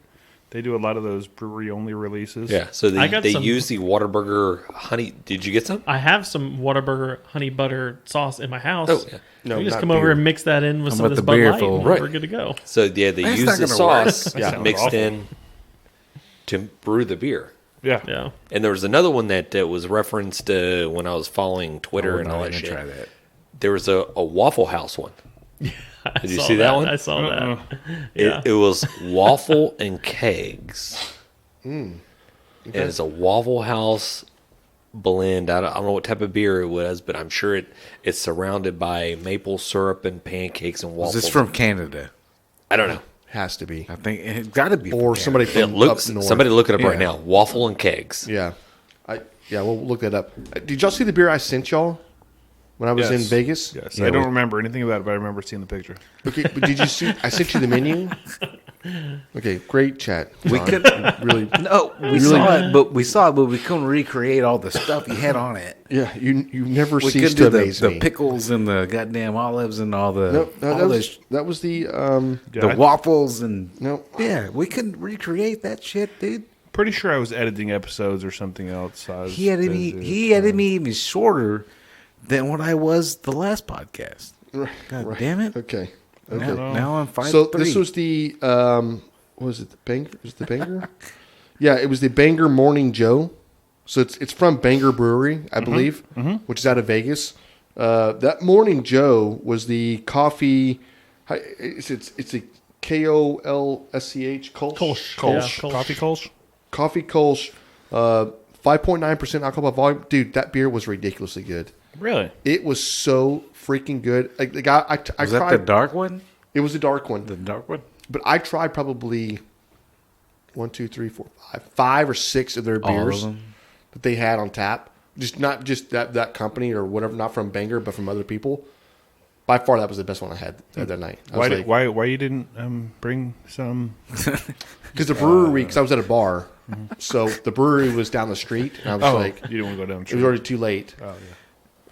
They do a lot of those brewery only releases. Yeah, so I they, got they some- use the Whataburger honey. Did you get some? I have some Whataburger honey butter sauce in my house. Oh, yeah. No, we just not come beer. over and mix that in with I'm some of with this the Bud beer Light, full. and Right. we're good to go. So yeah, they That's use not the gonna work. sauce That sounds mixed awful. in to brew the beer. Yeah. Yeah. And there was another one that was referenced when I was following Twitter and all that shit. Try that. There was a Waffle House one. Did you see that one? I saw Uh-uh. that. Yeah. It was waffle and kegs. And it's a Waffle House blend. I don't know what type of beer it was, but I'm sure it's surrounded by maple syrup and pancakes and Is waffles. this from Canada? I don't know. Has to be. I think it's got to be. Or from somebody Yeah, from look, up north. somebody look it up right Yeah. now. Waffle and kegs. Yeah. We'll look that up. Did y'all see the beer I sent y'all when I was in Yes. Vegas? Yes. Yeah, I don't we- remember anything about it, but I remember seeing the picture. Okay, but did you see? I sent you the menu. Okay, great chat. We John. could- really. No, we saw it, but we couldn't recreate all the stuff you had on it. Yeah, you never We cease could to do amaze the me. pickles and the goddamn olives and all the No, all that was the Yeah, the I- waffles and no. yeah, we couldn't recreate that shit, dude. Pretty sure I was editing episodes or something else. I was He had me even shorter than what I was the last podcast. God damn it! Okay. Now I'm 5'3". So this was the what was it the Banger? Was it the Banger? Yeah, it was the Banger Morning Joe. So it's from Banger Brewery, I believe, which is out of Vegas. That Morning Joe was the coffee. It's a Kolsch. Kolsch. Kolsch. Yeah, Kolsch. Coffee Kolsch. Coffee Kolsch, 5.9% alcohol by volume. Dude, that beer was ridiculously good. Really? It was so freaking good. Like the guy, I Was that tried. the dark one? It was a dark one. The dark one? But I tried probably 5 or 6 of their beers that they had on tap. Just not just that company or whatever, not from Banger, but from other people. By far, that was the best one I had that night. Why you didn't bring some? Because the brewery, because I was at a bar, so the brewery was down the street, and I was like, You didn't want to go down the it street. was already too late. Oh, yeah.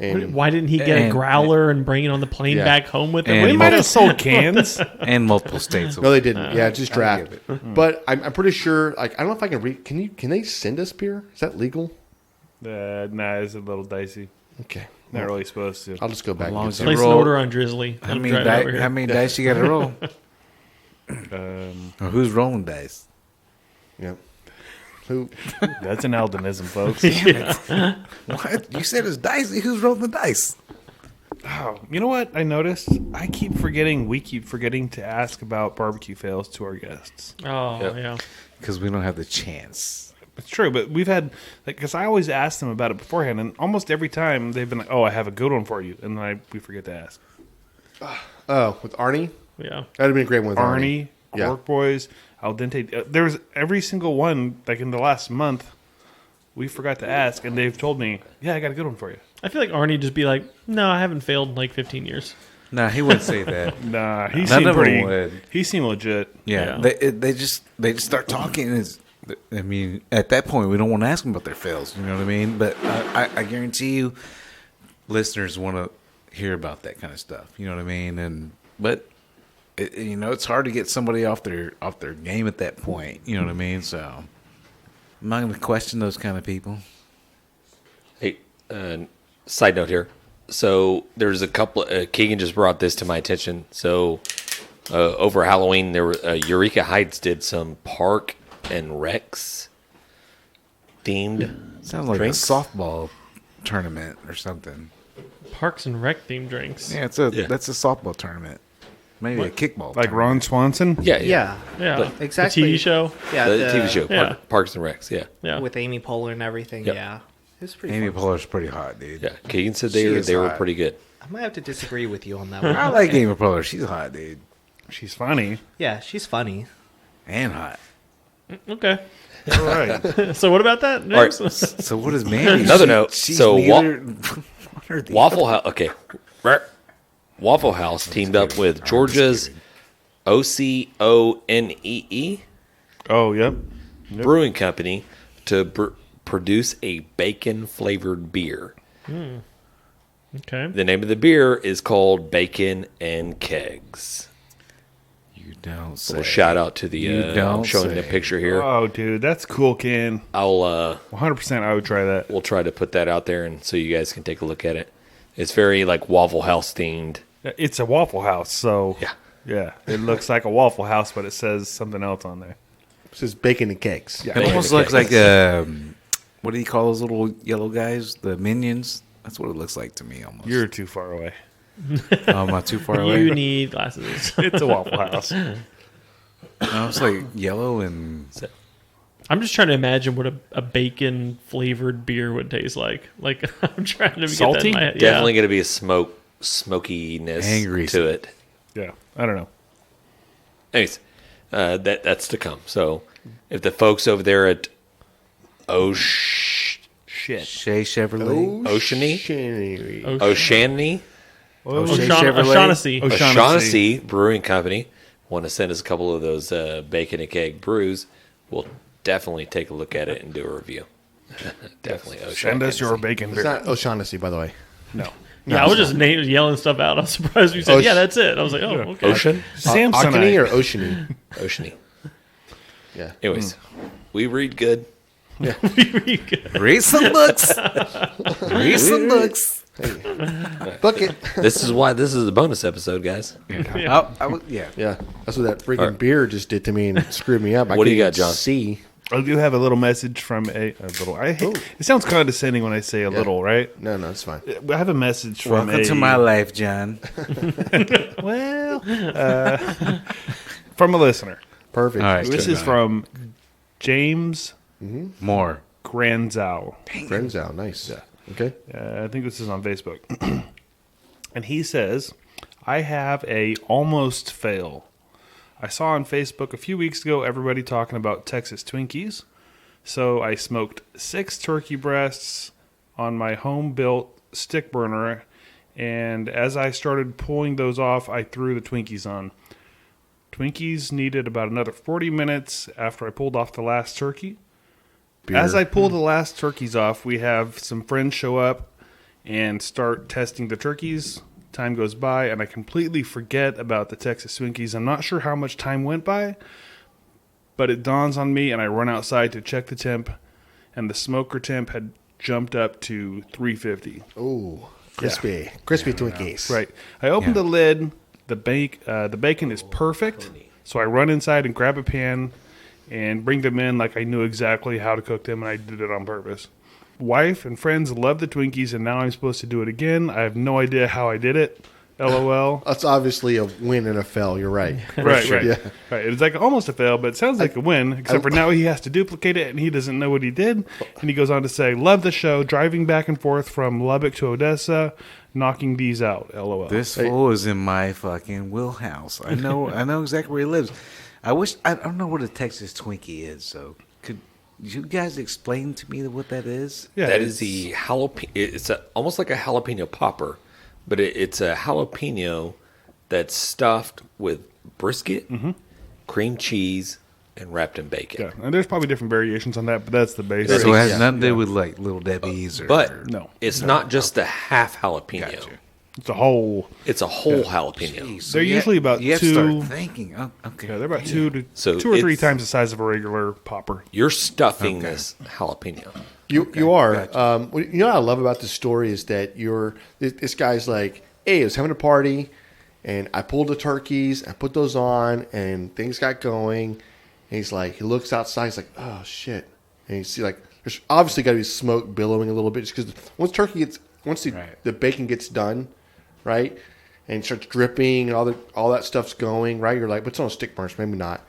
And Why didn't he get a growler and bring it on the plane Yeah. back home with him? And What do you They might mean? have sold cans. And multiple states. no, they didn't. Yeah, just draft. give it. But I'm pretty sure. Like, I don't know if I can read. Can they send us beer? Is that legal? Nah, it's a little dicey. Okay, Not really supposed to. I'll just go back. As long And as get you Place an roll- order on Drizzly. Let How him many, drive it over here. how many dice you got to roll? Um, Or who's rolling dice? some. Yeah. Who? that's an Aldanism, folks. What? You said it's dicey. Who's rolling the dice? Oh, you know what I noticed? We keep forgetting to ask about barbecue fails to our guests. Oh, Yep. yeah. Because we don't have the chance. It's true, but we've had, because I always ask them about it beforehand, and almost every time they've been like, "Oh, I have a good one for you," and then we forget to ask. Oh, with Arnie. Yeah. That'd have been a great one with Arnie. Arnie, Yeah. Cork Boys, Al Dente. There was every single one, like in the last month, we forgot to ask, and they've told me, "Yeah, I got a good one for you." I feel like Arnie just be like, no, I haven't failed in like 15 years. Nah, he wouldn't say that. Nah, he None seemed of them pretty. would. He seemed legit. Yeah, Yeah. They just start talking. I mean, at that point, we don't want to ask them about their fails. You know what I mean? But I guarantee you, listeners want to hear about that kind of stuff. You know what I mean? But it's hard to get somebody off their game at that point. You know what I mean? So I'm not going to question those kind of people. Hey, side note here. So there's a couple. Keegan just brought this to my attention. So over Halloween, there were Eureka Heights did some Park and Recs themed. Sounds like drinks. a softball tournament or something. Parks and Rec themed drinks. Yeah, Yeah. that's a softball tournament. Maybe a kickball. Like tournament. Ron Swanson. Yeah, Yeah, Yeah. But- exactly. The TV show. Yeah, the TV show Yeah. Parks and Recs. Yeah, Yeah. with Amy Poehler and everything. Yep. Yeah, it was pretty. Amy fun. Poehler's pretty hot, dude. yeah. Keegan said She they is were hot. pretty good. I might have to disagree with you on that one. I like Amy Poehler. She's hot, dude. She's funny. Yeah, she's funny. And hot. Okay. All right. So what about that? All right. James? So what is Mandy? Another note. She's So neither one or the Waffle House. Okay, Waffle House teamed up with Georgia's OCONEE Oh, yep. Brewing Company to produce a bacon flavored beer. Okay. The name of the beer is called Bacon and Kegs. You don't say. Little shout out to the. You I'm don't showing the say. picture here. Oh, dude, that's cool, Ken. I'll 100%. I would try that. we'll try to put that out there and so you guys can take a look at it. It's very like Waffle House themed. It's a Waffle House, so Yeah. It looks like a Waffle House, but it says something else on there. It says bacon and cakes. Yeah. It almost looks like what do you call those little yellow guys? The minions. That's what it looks like to me. Almost. You're too far away. Oh, am I too far away? You need glasses. It's a Waffle House. No, it's like yellow and I'm just trying to imagine what a bacon flavored beer would taste like. Like I'm trying to get that Salty? in my head. Definitely going to be a smokiness Angry. to it. Yeah, I don't know. Anyways, that's to come. So if the folks over there at Shit. Shea Chevrolet. Oceany? Ocean. Oceany? O'Shaughnessy. O'Shaughnessy Brewing Company want to send us a couple of those bacon and keg brews, we'll definitely take a look at it and do a review. Definitely. Send us your bacon It's beer. not O'Shaughnessy, by the way. No. Yeah, I was just yelling stuff out. I was surprised you said, yeah, that's it. I was like, oh, okay. Ocean? Ocony Samsonite. or Oceany? Oceany. Yeah. Anyways, we read good. Recent looks. Recent looks. Bucket. This is why this is a bonus episode, guys. Yeah. Yeah. That's what that freaking beer just did to me and screwed me up. What do you couldn't got, John? See. I do have a little message from a little. It sounds condescending when I say a little, right? No, it's fine. I have a message from Welcome to my life, John. from a listener. Perfect. All right. This is from James More. Granzow. Friends out. Nice. Yeah. Okay. I think this is on Facebook. And he says, I have a almost fail. I saw on Facebook a few weeks ago everybody talking about Texas Twinkies. So I smoked 6 turkey breasts on my home-built stick burner. And as I started pulling those off, I threw the Twinkies on. Twinkies needed about another 40 minutes after I pulled off the last turkey. Beer. As I pull the last turkeys off, we have some friends show up and start testing the turkeys. Time goes by, and I completely forget about the Texas Twinkies. I'm not sure how much time went by, but it dawns on me, and I run outside to check the temp, and the smoker temp had jumped up to 350. Oh, crispy Twinkies. Right. I opened the lid. The bacon is perfect, so I run inside and grab a pan and bring them in like I knew exactly how to cook them, and I did it on purpose. Wife and friends love the Twinkies, and now I'm supposed to do it again. I have no idea how I did it. LOL. That's obviously a win and a fail. You're right. Right. Yeah. Right. It's like almost a fail, but it sounds like a win, except for now he has to duplicate it, and he doesn't know what he did. And he goes on to say, love the show, driving back and forth from Lubbock to Odessa, knocking these out. LOL. This fool is in my fucking wheelhouse. I know exactly where he lives. I don't know what a Texas Twinkie is, so could you guys explain to me what that is? Yeah, That is the jalapeno. It's almost like a jalapeno popper, but it's a jalapeno that's stuffed with brisket, cream cheese, and wrapped in bacon. Yeah, and there's probably different variations on that, but that's the basic. So it has nothing to do with like Little Debbie's, But No. it's not just a half jalapeno. Gotcha. It's a whole. It's a whole jalapeno. Jeez, They're usually about you have to two- start thinking. Oh, okay. Yeah, they're about two or three it's- times the size of a regular popper. You're stuffing this jalapeno. You are. Gotcha. You know what I love about this story is that this guy's like, hey, I was having a party, and I pulled the turkeys, I put those on, and things got going. And he's like, he looks outside, he's like, oh shit, and you see like, there's obviously got to be smoke billowing a little bit, just because once the bacon gets done, right, and it starts dripping and all that stuff's going, right, you're like, but it's on a stick burner, so maybe not.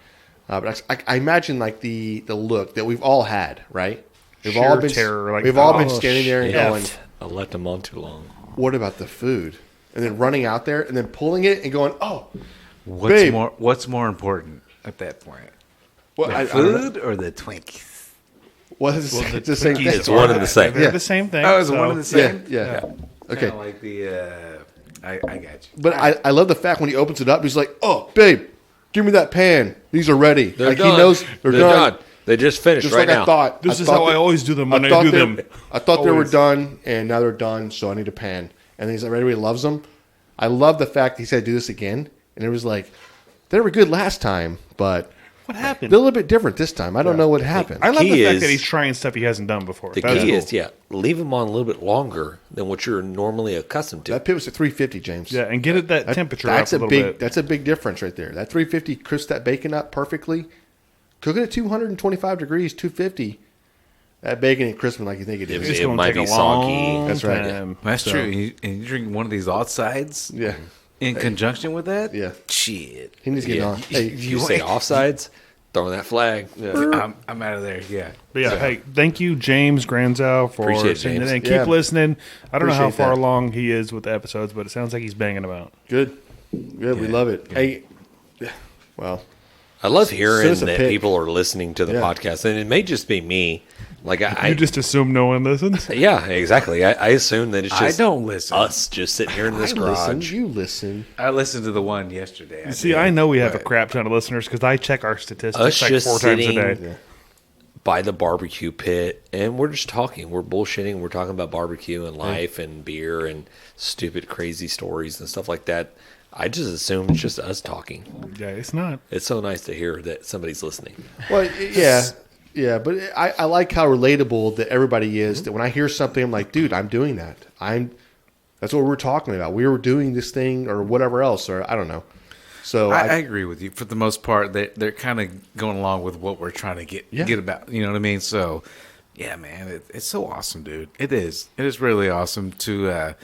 But I imagine like the look that we've all had, right? We've Sheer all been terror, like, we've all been oh, standing there and going, I let them on too long. what about the food? And then running out there and then pulling it and going, oh, What's babe. more important at that point? Well, The I don't know. food or the Twinkies? What is it's the same thing. It's one and the same. They're Yeah. the same thing. Oh, is it so- one of the same? Yeah. Okay. Kinda like the. I got you. But I love the fact when he opens it up, he's like, oh, babe, give me that pan. These are ready. They're like done. he knows they're done. They just finished Just right like now. I thought. This is thought how I that- always do them when I thought do they- them. I thought they were Always. done, and now they're done, so I need a pan. And then he's like, everybody loves them. I love the fact he said do this again. And it was like, they were good last time, but What happened? they're a little bit different this time. I don't know what happened. I love key the fact is- that he's trying stuff he hasn't done before. The That's key cool. is, leave them on a little bit longer than what you're normally accustomed to. That pit was at 350, James. Yeah, and get it that temperature That's up a a little big. bit. That's a big difference right there. That 350 crisps that bacon up perfectly. Cook it at 225 degrees, 250. That bacon ain't crisping like you think it It- is. It's it gonna might take be a soggy. long That's right. time. That's So- true. And you drink one of these outsides Yeah, in conjunction with that? yeah. Shit. He needs to get Yeah. on. Hey, You say offsides, throwing that flag. I'm out of there. Yeah. But yeah, hey, thank you, James Granzow, for Appreciate it, sending James. it in. Keep Yeah. listening. I don't know how Appreciate far that. along he is with the episodes, but it sounds like he's banging them out. good, good. We love it. Hey, well, I love Send hearing us a that pic. people are listening to the Yeah. podcast, and it may just be me. Like I You just assume no one listens. yeah, exactly. I assume that it's I just don't listen. us just sitting here in this I garage. listen. You listen. I listened to the one yesterday. You see, I know we have a crap ton of listeners because I check our statistics Us like just 4 times a sitting- day. Yeah. by the barbecue pit, and we're just talking. We're bullshitting. We're talking about barbecue and life and beer and stupid, crazy stories and stuff like that. I just assume it's just us talking. Yeah, it's not. It's so nice to hear that somebody's listening. Well, yeah, but I like how relatable that everybody is. That when I hear something, I'm like, dude, I'm doing that. That's what we're talking about. We were doing this thing or whatever else, or I don't know. So I agree with you for the most part. They're kind of going along with what we're trying to get about. You know what I mean? So, yeah, man, it's so awesome, dude. It is. It is really awesome to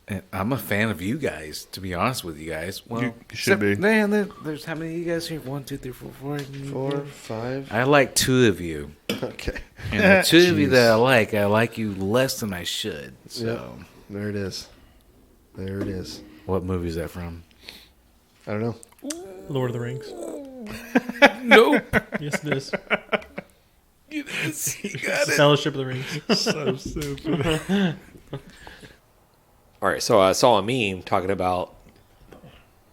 And I'm a fan of you guys, to be honest with you guys. Well, You should be. Man, there's how many of you guys here? 1, 2, 3, 4, 4, 5. I like 2 of you. Okay. And the 2 of you that I like you less than I should. So, Yep. There it is. There it is. what movie is that from? I don't know. Lord of the Rings. Nope. Yes, it is. You got it. Fellowship of the Rings. So stupid. All right, so I saw a meme talking about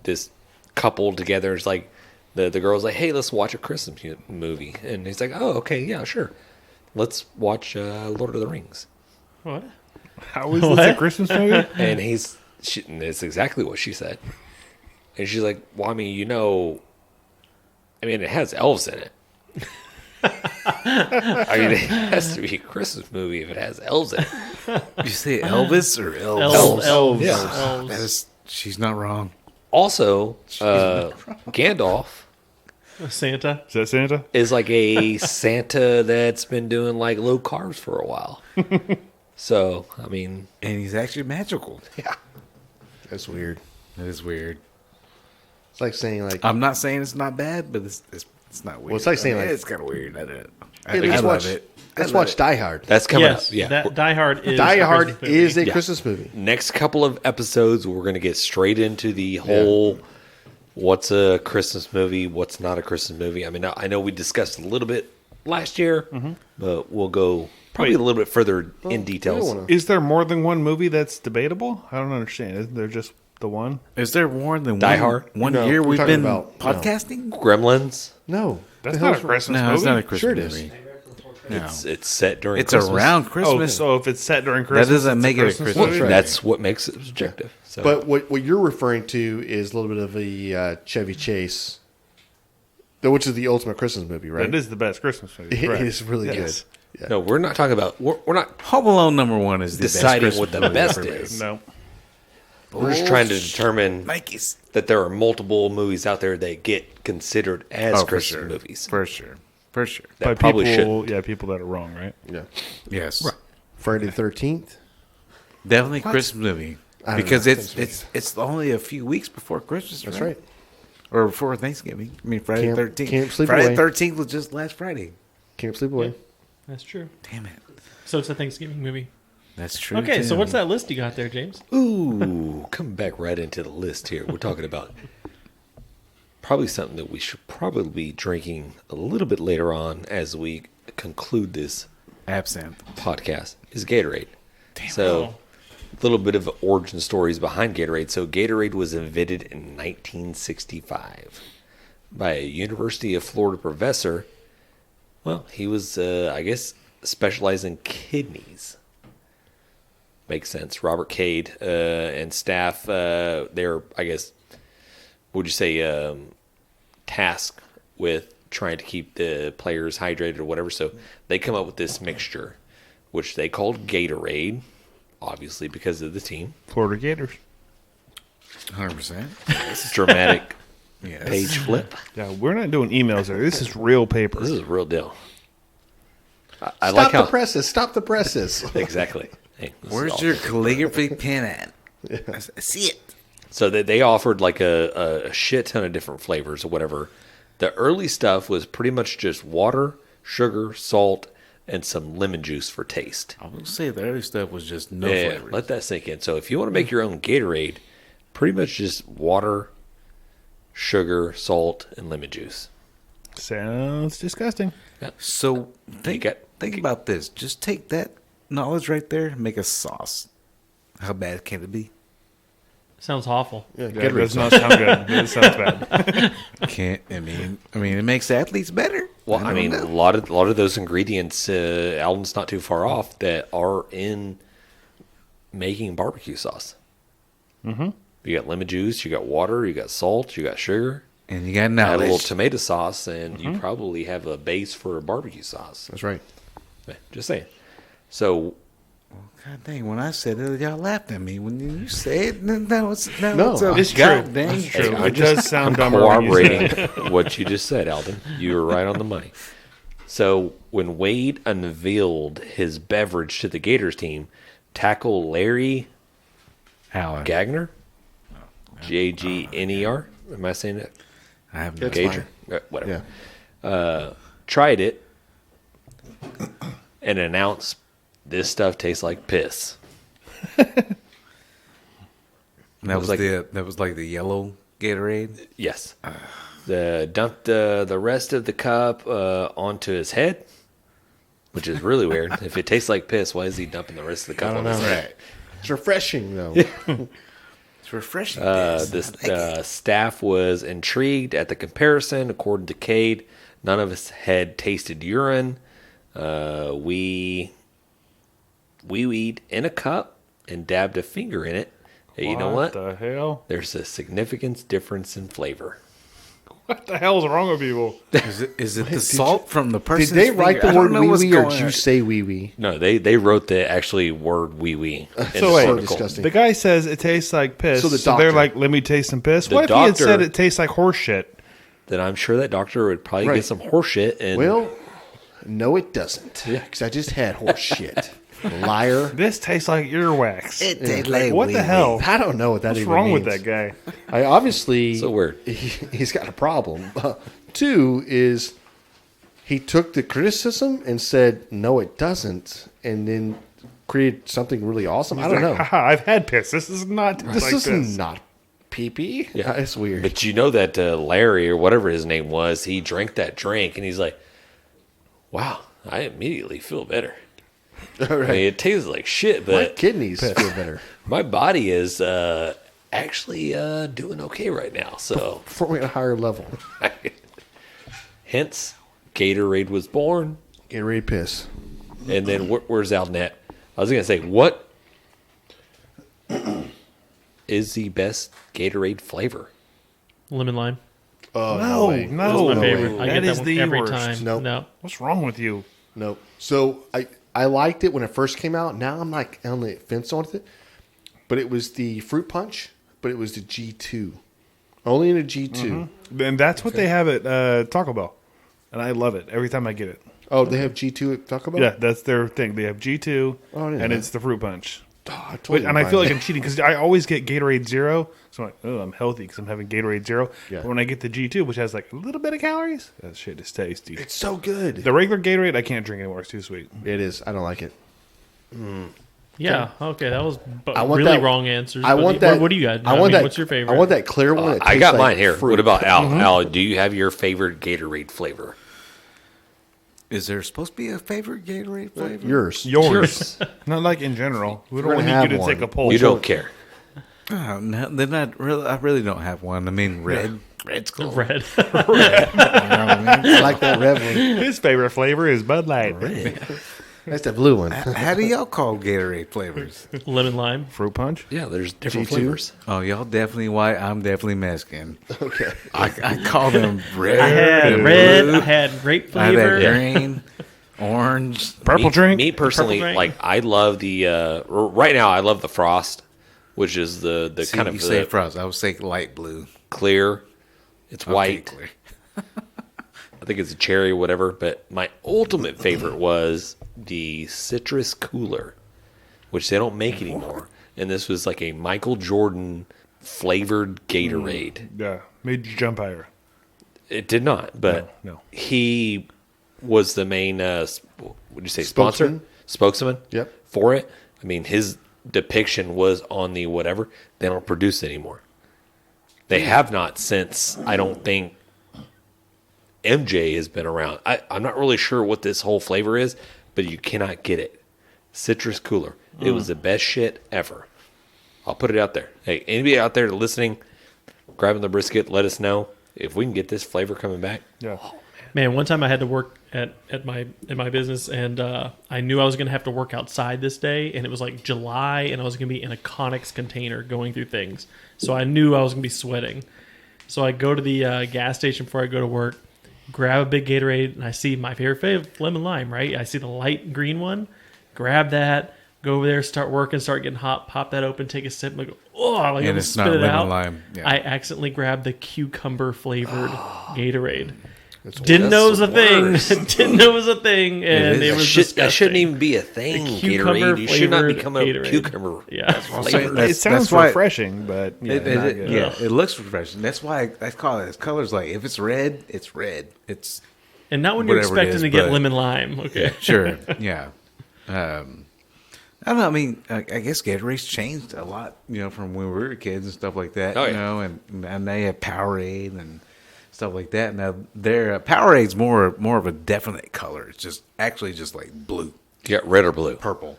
this couple together. It's like the girl's like, "Hey, let's watch a Christmas movie," and he's like, "Oh, okay, yeah, sure. Let's watch Lord of the Rings." What? How is this a Christmas movie? And and it's exactly what she said. And she's like, "Well, I mean, it has elves in it. I mean, it has to be a Christmas movie if it has elves in it." You say Elvis or Elves? Elves. Yeah. Elves. That is, she's not wrong. Also, Gandalf Santa. Is that Santa? is like a Santa that's been doing like low carbs for a while. So, I mean, And he's actually magical. yeah. That's weird. That is weird. It's like saying like, I'm not saying it's not bad, but it's not weird. Well, it's like saying, like- it's kind of weird. I don't know. hey, I let's love watch. it. Let's watch Die Hard. That's coming Yes, up. Yeah. that Die Hard is Die a Hard Christmas movie. is a Yeah. Christmas movie. Next couple of episodes, we're going to get straight into the whole what's a Christmas movie, what's not a Christmas movie. I mean, I know we discussed a little bit last year, but we'll go probably a little bit further in details. wanna- Is there more than one movie that's debatable? I don't understand. Isn't there just the one? Is there more than Die Hard? one No, year we're we've talking been about- no. podcasting? Gremlins, No, That's The not a hell's- Christmas No, movie. it's not a Christmas Sure it is. movie. No. it's set during It's Christmas. around Oh, Christmas. so if it's set during Christmas, doesn't it's make it a Christmas Christmas movie? right. That's what makes it subjective. So. But what you're referring to is a little bit of a Chevy Chase, which is the ultimate Christmas movie, right? That is the best Christmas movie. It correct. is really Yes. good. Yeah. No, we're not talking about. We're not Home Alone #1 is the deciding best what the Christmas best movie ever is. No. We're just trying to determine Mikey's. that there are multiple movies out there that get considered as Oh, for Christmas sure. movies. For sure. For sure. That By probably people, should. yeah, people that are wrong, right? Yeah. Yes. Friday the 13th. Definitely Christmas movie. I don't Because know. it's only a few weeks before Christmas. That's right. Or before Thanksgiving. I mean, Friday Camp- the 13th. Camp Sleep Friday Away. the 13th was just last Friday. Can't sleep away. That's true. Damn it. So it's a Thanksgiving movie. That's true. Okay, so too. what's that list you got there, James? Ooh, coming back right into the list here. We're talking about probably something that we should probably be drinking a little bit later on as we conclude this Absinthe. podcast is Gatorade. So, a little bit of origin stories behind Gatorade. So, Gatorade was invented in 1965 by a University of Florida professor. Well, he was, I guess, specialized in kidneys. Makes sense. Robert Cade and staff, they're, I guess, would you say, tasked with trying to keep the players hydrated or whatever. So they come up with this mixture, which they called Gatorade, obviously because of the team. Florida Gators. 100%. Dramatic Yes. page flip. Yeah, we're not doing emails there. This is real paper. This is a real deal. I Stop like how the presses. Stop the presses. exactly. Hey, this is Where's awesome. your calligraphy pen at? I see it. So they offered like a shit ton of different flavors or whatever. The early stuff was pretty much just water, sugar, salt, and some lemon juice for taste. I will say the early stuff was just no Yeah, flavors. let that sink in. So if you want to make your own Gatorade, pretty much just water, sugar, salt, and lemon juice. Sounds disgusting. So think got- about this. Just take that knowledge right there and make a sauce. How bad can it be? Sounds awful. Yeah, That Gatorade does not sauce. sound good. It sounds bad. Can't. I mean, it makes athletes better. Well, I mean, don't a know. lot of those ingredients, Aldan's not too far off, that are in making barbecue sauce. Mm-hmm. You got lemon juice, you got water, you got salt, you got sugar. And you got Add a little knowledge. tomato sauce, and you probably have a base for a barbecue sauce. That's right. Just saying. So God dang! When I said it, y'all laughed at me. When you said it, no, it's No, a it's God true. dang. It's true. I'm It does sound dumber when you corroborating say it. what you just said, Aldan. You were right on the money. So when Wade unveiled his beverage to the Gators team, tackle Larry Howler. Gagner. Gagner. Am I saying it? I have no That's Gager. fine. Whatever. Yeah. Tried it and announced this stuff tastes like piss. That was like- the yellow Gatorade. Yes. Dumped the rest of the cup onto his head, which is really weird. If it tastes like piss, why is he dumping the rest of the cup on his head? It's refreshing though. It's refreshing. The staff was intrigued at the comparison. According to Cade, none of us had tasted urine. We weed in a cup and dabbed a finger in it. Hey, you know what? the hell? There's a significant difference in flavor. What the hell's wrong with people? Is it the salt from the Did person's they write finger? the I don't word know wee what's wee or going did you on. say wee wee? No, they wrote the actually word wee wee. So wait, So disgusting. The guy says it tastes like piss. So So, the they're doctor- like, let me taste some piss. The What if he had doctor- said it tastes like horse shit? Then I'm sure that doctor would probably Right. get some horse shit and Well, no, it doesn't. Because I just had horse shit. Liar. This tastes like earwax. It tastes like What the wee-wee. hell? I don't know what that What's even wrong means. with that guy? I obviously So weird. He's got a problem. Two is he took the criticism and said no, it doesn't, and then created something really awesome. I don't know. Haha, I've had piss. This is not This like is this. not pee pee. Yeah. It's weird. But you know that Larry or whatever his name was, he drank that drink and he's like, "Wow, I immediately feel better." All I right. mean, it tastes like shit, My but kidneys feel better. my body is actually doing okay right now. So, Performing at a higher level. hence, Gatorade was born. Get ready to piss. And then where's Aldan at? I was gonna say, what is the best Gatorade flavor? Lemon lime. Oh No, way. no. My No favorite. way. I That get is that one the every worst. time. Nope. No. What's wrong with you? No. So I liked it when it first came out. Now I'm like on the fence on it. But it was the fruit punch, but it was the G2. Only in a G2. And that's what they have at Taco Bell. And I love it every time I get it. Oh, they have G2 at Taco Bell? Yeah, that's their thing. They have G2, Oh, I didn't and know it's the fruit punch. Oh, I But, totally and I buy feel that. like I'm cheating because I always get Gatorade Zero. So I'm like, oh, I'm healthy because I'm having Gatorade Zero. Yeah. But when I get the G2, which has like a little bit of calories, that shit is tasty. It's so good. The regular Gatorade, I can't drink anymore. It's too sweet. It is. I don't like it. Yeah. Okay. That was I want really that- wrong answers. I but want that. What do you got? I want that. What's your favorite? I want that clear one. That I tastes got like mine here. fruit. What about Al? Al, do you have your favorite Gatorade flavor? Is there supposed to be a favorite Gatorade flavor? Yours. Not like in general. We We're don't gonna need you have to one. take a poll. You don't care. Oh, no, they're not really. I really don't have one. I mean, red. Red's cool. Red. You know what I mean? I like that red one. His favorite flavor is Bud Light. That's the blue one. How do y'all call Gatorade flavors? Lemon lime. Fruit punch? Yeah, there's different G2? flavors. Oh, y'all definitely white. I'm definitely Mexican. Okay. I call them red. I had and red. blue. I had grape I had flavor. green, orange. Purple drink? Me personally, drink. like I love the right now. I love the Frost, which is the See, kind of you say the frost. I would say light blue. clear. It's Okay, white. clear. I think it's a cherry, whatever. But my ultimate favorite was the citrus cooler, which they don't make anymore. And this was like a Michael Jordan flavored Gatorade. Yeah. Made you jump higher. It did not, but No. he was the main. Would you say sponsor? Spokesman? Spokesman. Yep. For it, I mean, his depiction was on the whatever. They don't produce it anymore. They have not since I don't think MJ has been around. I'm not really sure what this whole flavor is, but you cannot get it. Citrus cooler. It was the best shit ever. I'll put it out there. Hey, anybody out there listening, grabbing the brisket, let us know if we can get this flavor coming back. Yeah. Man, one time I had to work at my business, and I knew I was going to have to work outside this day, and it was like July, and I was going to be in a Conex container going through things. So I knew I was going to be sweating. So I go to the gas station before I go to work, grab a big Gatorade, and I see my favorite lemon lime, right? I see the light green one, grab that, go over there, start working, start getting hot, pop that open, take a sip, and I go, oh, like I'm And going to it's spit not it lemon out. lime. Yeah. I accidentally grabbed the cucumber flavored Gatorade. Didn't know it was a thing. worse. Didn't know it was a thing, and it was That disgusting. shouldn't even be a thing, Gatorade. You should not cucumber-flavored become a Gatorade. cucumber. Yeah. flavor. That's- It sounds why- refreshing, but yeah, not good. Yeah, it looks refreshing. That's why I call it. Its colors like if it's red, it's red. It's And not when you're Whatever it expecting is, to get but- lemon lime. Okay. sure, yeah. I don't know. I mean, I guess Gatorade's changed a lot, from when we were kids and stuff like that. Oh, yeah. And they have Powerade and stuff like that. Now their Powerade's more of a definite color. It's just actually just like blue, You got red or blue. purple,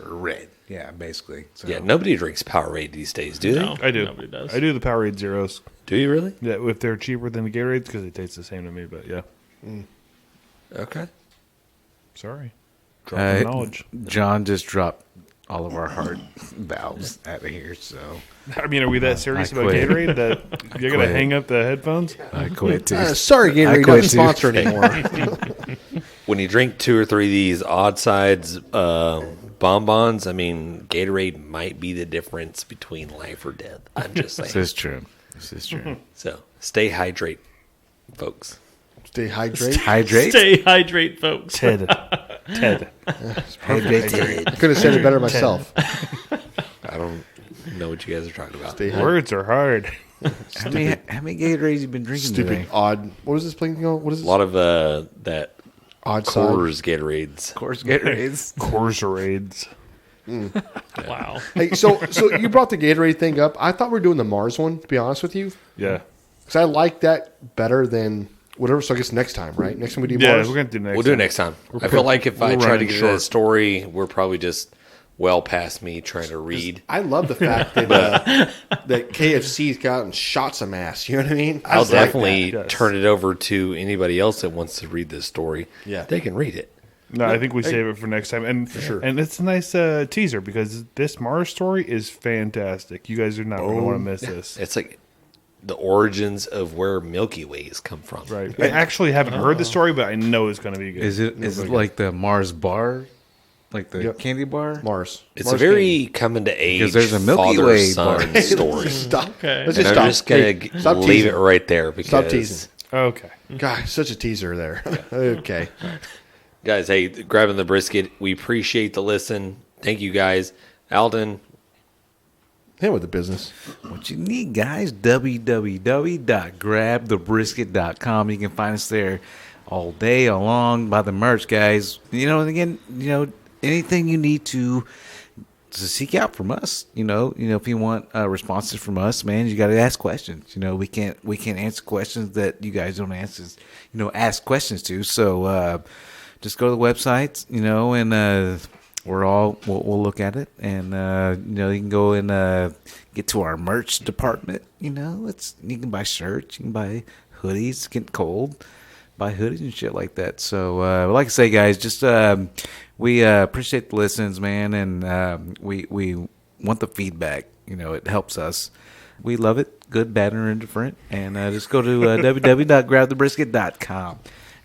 or red. Yeah, basically. So, Yeah, nobody drinks Powerade these days, do they? No, I do. Nobody does. I do the Powerade Zeros. Do you really? Yeah, if they're cheaper than the Gatorades, because they taste the same to me. But yeah, Okay. sorry, dropping Uh, knowledge. John just dropped all of our heart valves out of here, so I mean, are we that serious I about quit. Gatorade that you're gonna quit. hang up the headphones? I quit too. Sorry, I Gatorade quit doesn't too. sponsor anymore. When you drink 2 or 3 of these odd sides bonbons, I mean, Gatorade might be the difference between life or death. I'm just This saying. is true. This is true. So stay hydrate, folks. Stay hydrated. Hydrate. Stay hydrate, folks. Ted. Hydrate. I could have said it better myself. I don't know what you guys are talking about. Stay hydrated. Words are hard. How many Gatorades you been drinking Stupid, today? odd. What is this thing called? What is A this? lot of that Odd side. Coors Gatorades. Of course, Gatorades. Corsorades. Wow. Hey, so you brought the Gatorade thing up. I thought we were doing the Mars one, to be honest with you. Yeah. Because I like that better than whatever. So I guess next time, right? Next time we do Yeah, Mars. we're gonna do next. We'll do it time. next time. I feel like if I we're try to running get into short. that story, we're probably just well past me trying to read. I love the fact that that KFC's got out and shot some ass. You know what I mean? I I'll just like definitely that, yes. turn it over to anybody else that wants to read this story. Yeah. They can read it. No, I think we save it for next time, and and it's a nice teaser because this Mars story is fantastic. You guys are not going to want to miss this. It's like the origins of where Milky Ways come from. Right. I actually haven't heard the story, but I know it's going to be good. Is it like the Mars bar, like the candy bar? Mars. It's Mars a very coming to age Because there's a Milky father Way son bar. story. Stop. Okay. Let's And just I'm stop. just gonna Hey, stop leave teasing. it right there because Stop teasing. Okay. God, such a teaser there. Okay. guys, hey, grabbing the brisket. We appreciate the listen. Thank you guys. Aldan, Hit with the business. What you need, guys, www.grabthebrisket.com. You can find us there all day long by the merch, guys. And again, anything you need to seek out from us. If you want responses from us, man, you got to ask questions. We can't answer questions that you guys don't answer. Ask questions to. So just go to the website. And we'll look at it, and you can go and get to our merch department. You can buy shirts, you can buy hoodies. It's getting cold. Buy hoodies and shit like that. So, like I say, guys, just we appreciate the listens, man, and we want the feedback. It helps us. We love it, good, bad, or indifferent. And just go to www.grabthebrisket.com.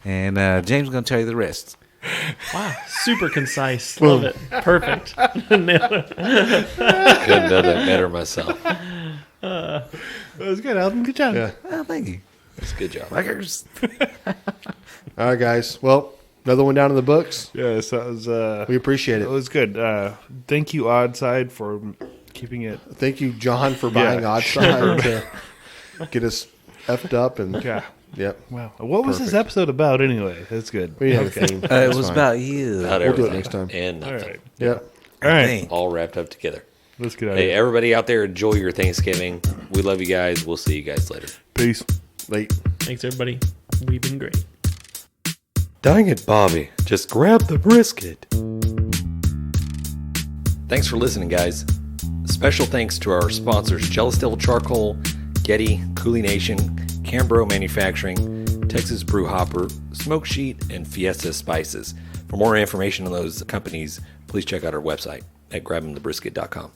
And James is going to tell you the rest. Wow. Super concise. Love it. Perfect. Nailed it. couldn't have done that better myself. That was good, Alvin. Good job. Yeah. Oh, thank you. That's a good job. Likers. All right, guys. Well, another one down in the books. Yes, that was. We appreciate It it. was good. Thank you, Oddside, for keeping it. Thank you, John, for buying Oddside to get us effed up. And Yeah. yep. Wow. What was this episode about anyway? That's good. We have a theme. It That's was fine. about you. About We'll do it everything next time. and All nothing. right. Yep. All right. Dang. All wrapped up together. Let's get out of Hey, here. everybody out there, enjoy your Thanksgiving. We love you guys. We'll see you guys later. Peace. Late. Thanks, everybody. We've been great. Dang it, Bobby. Just grab the brisket. Thanks for listening, guys. Special thanks to our sponsors, Jealous Devil Charcoal, Getty, CoolieNation, Cambro Manufacturing, Texas Brew Hopper, Smoke Sheet, and Fiesta Spices. For more information on those companies, please check out our website at grabinthebrisket.com.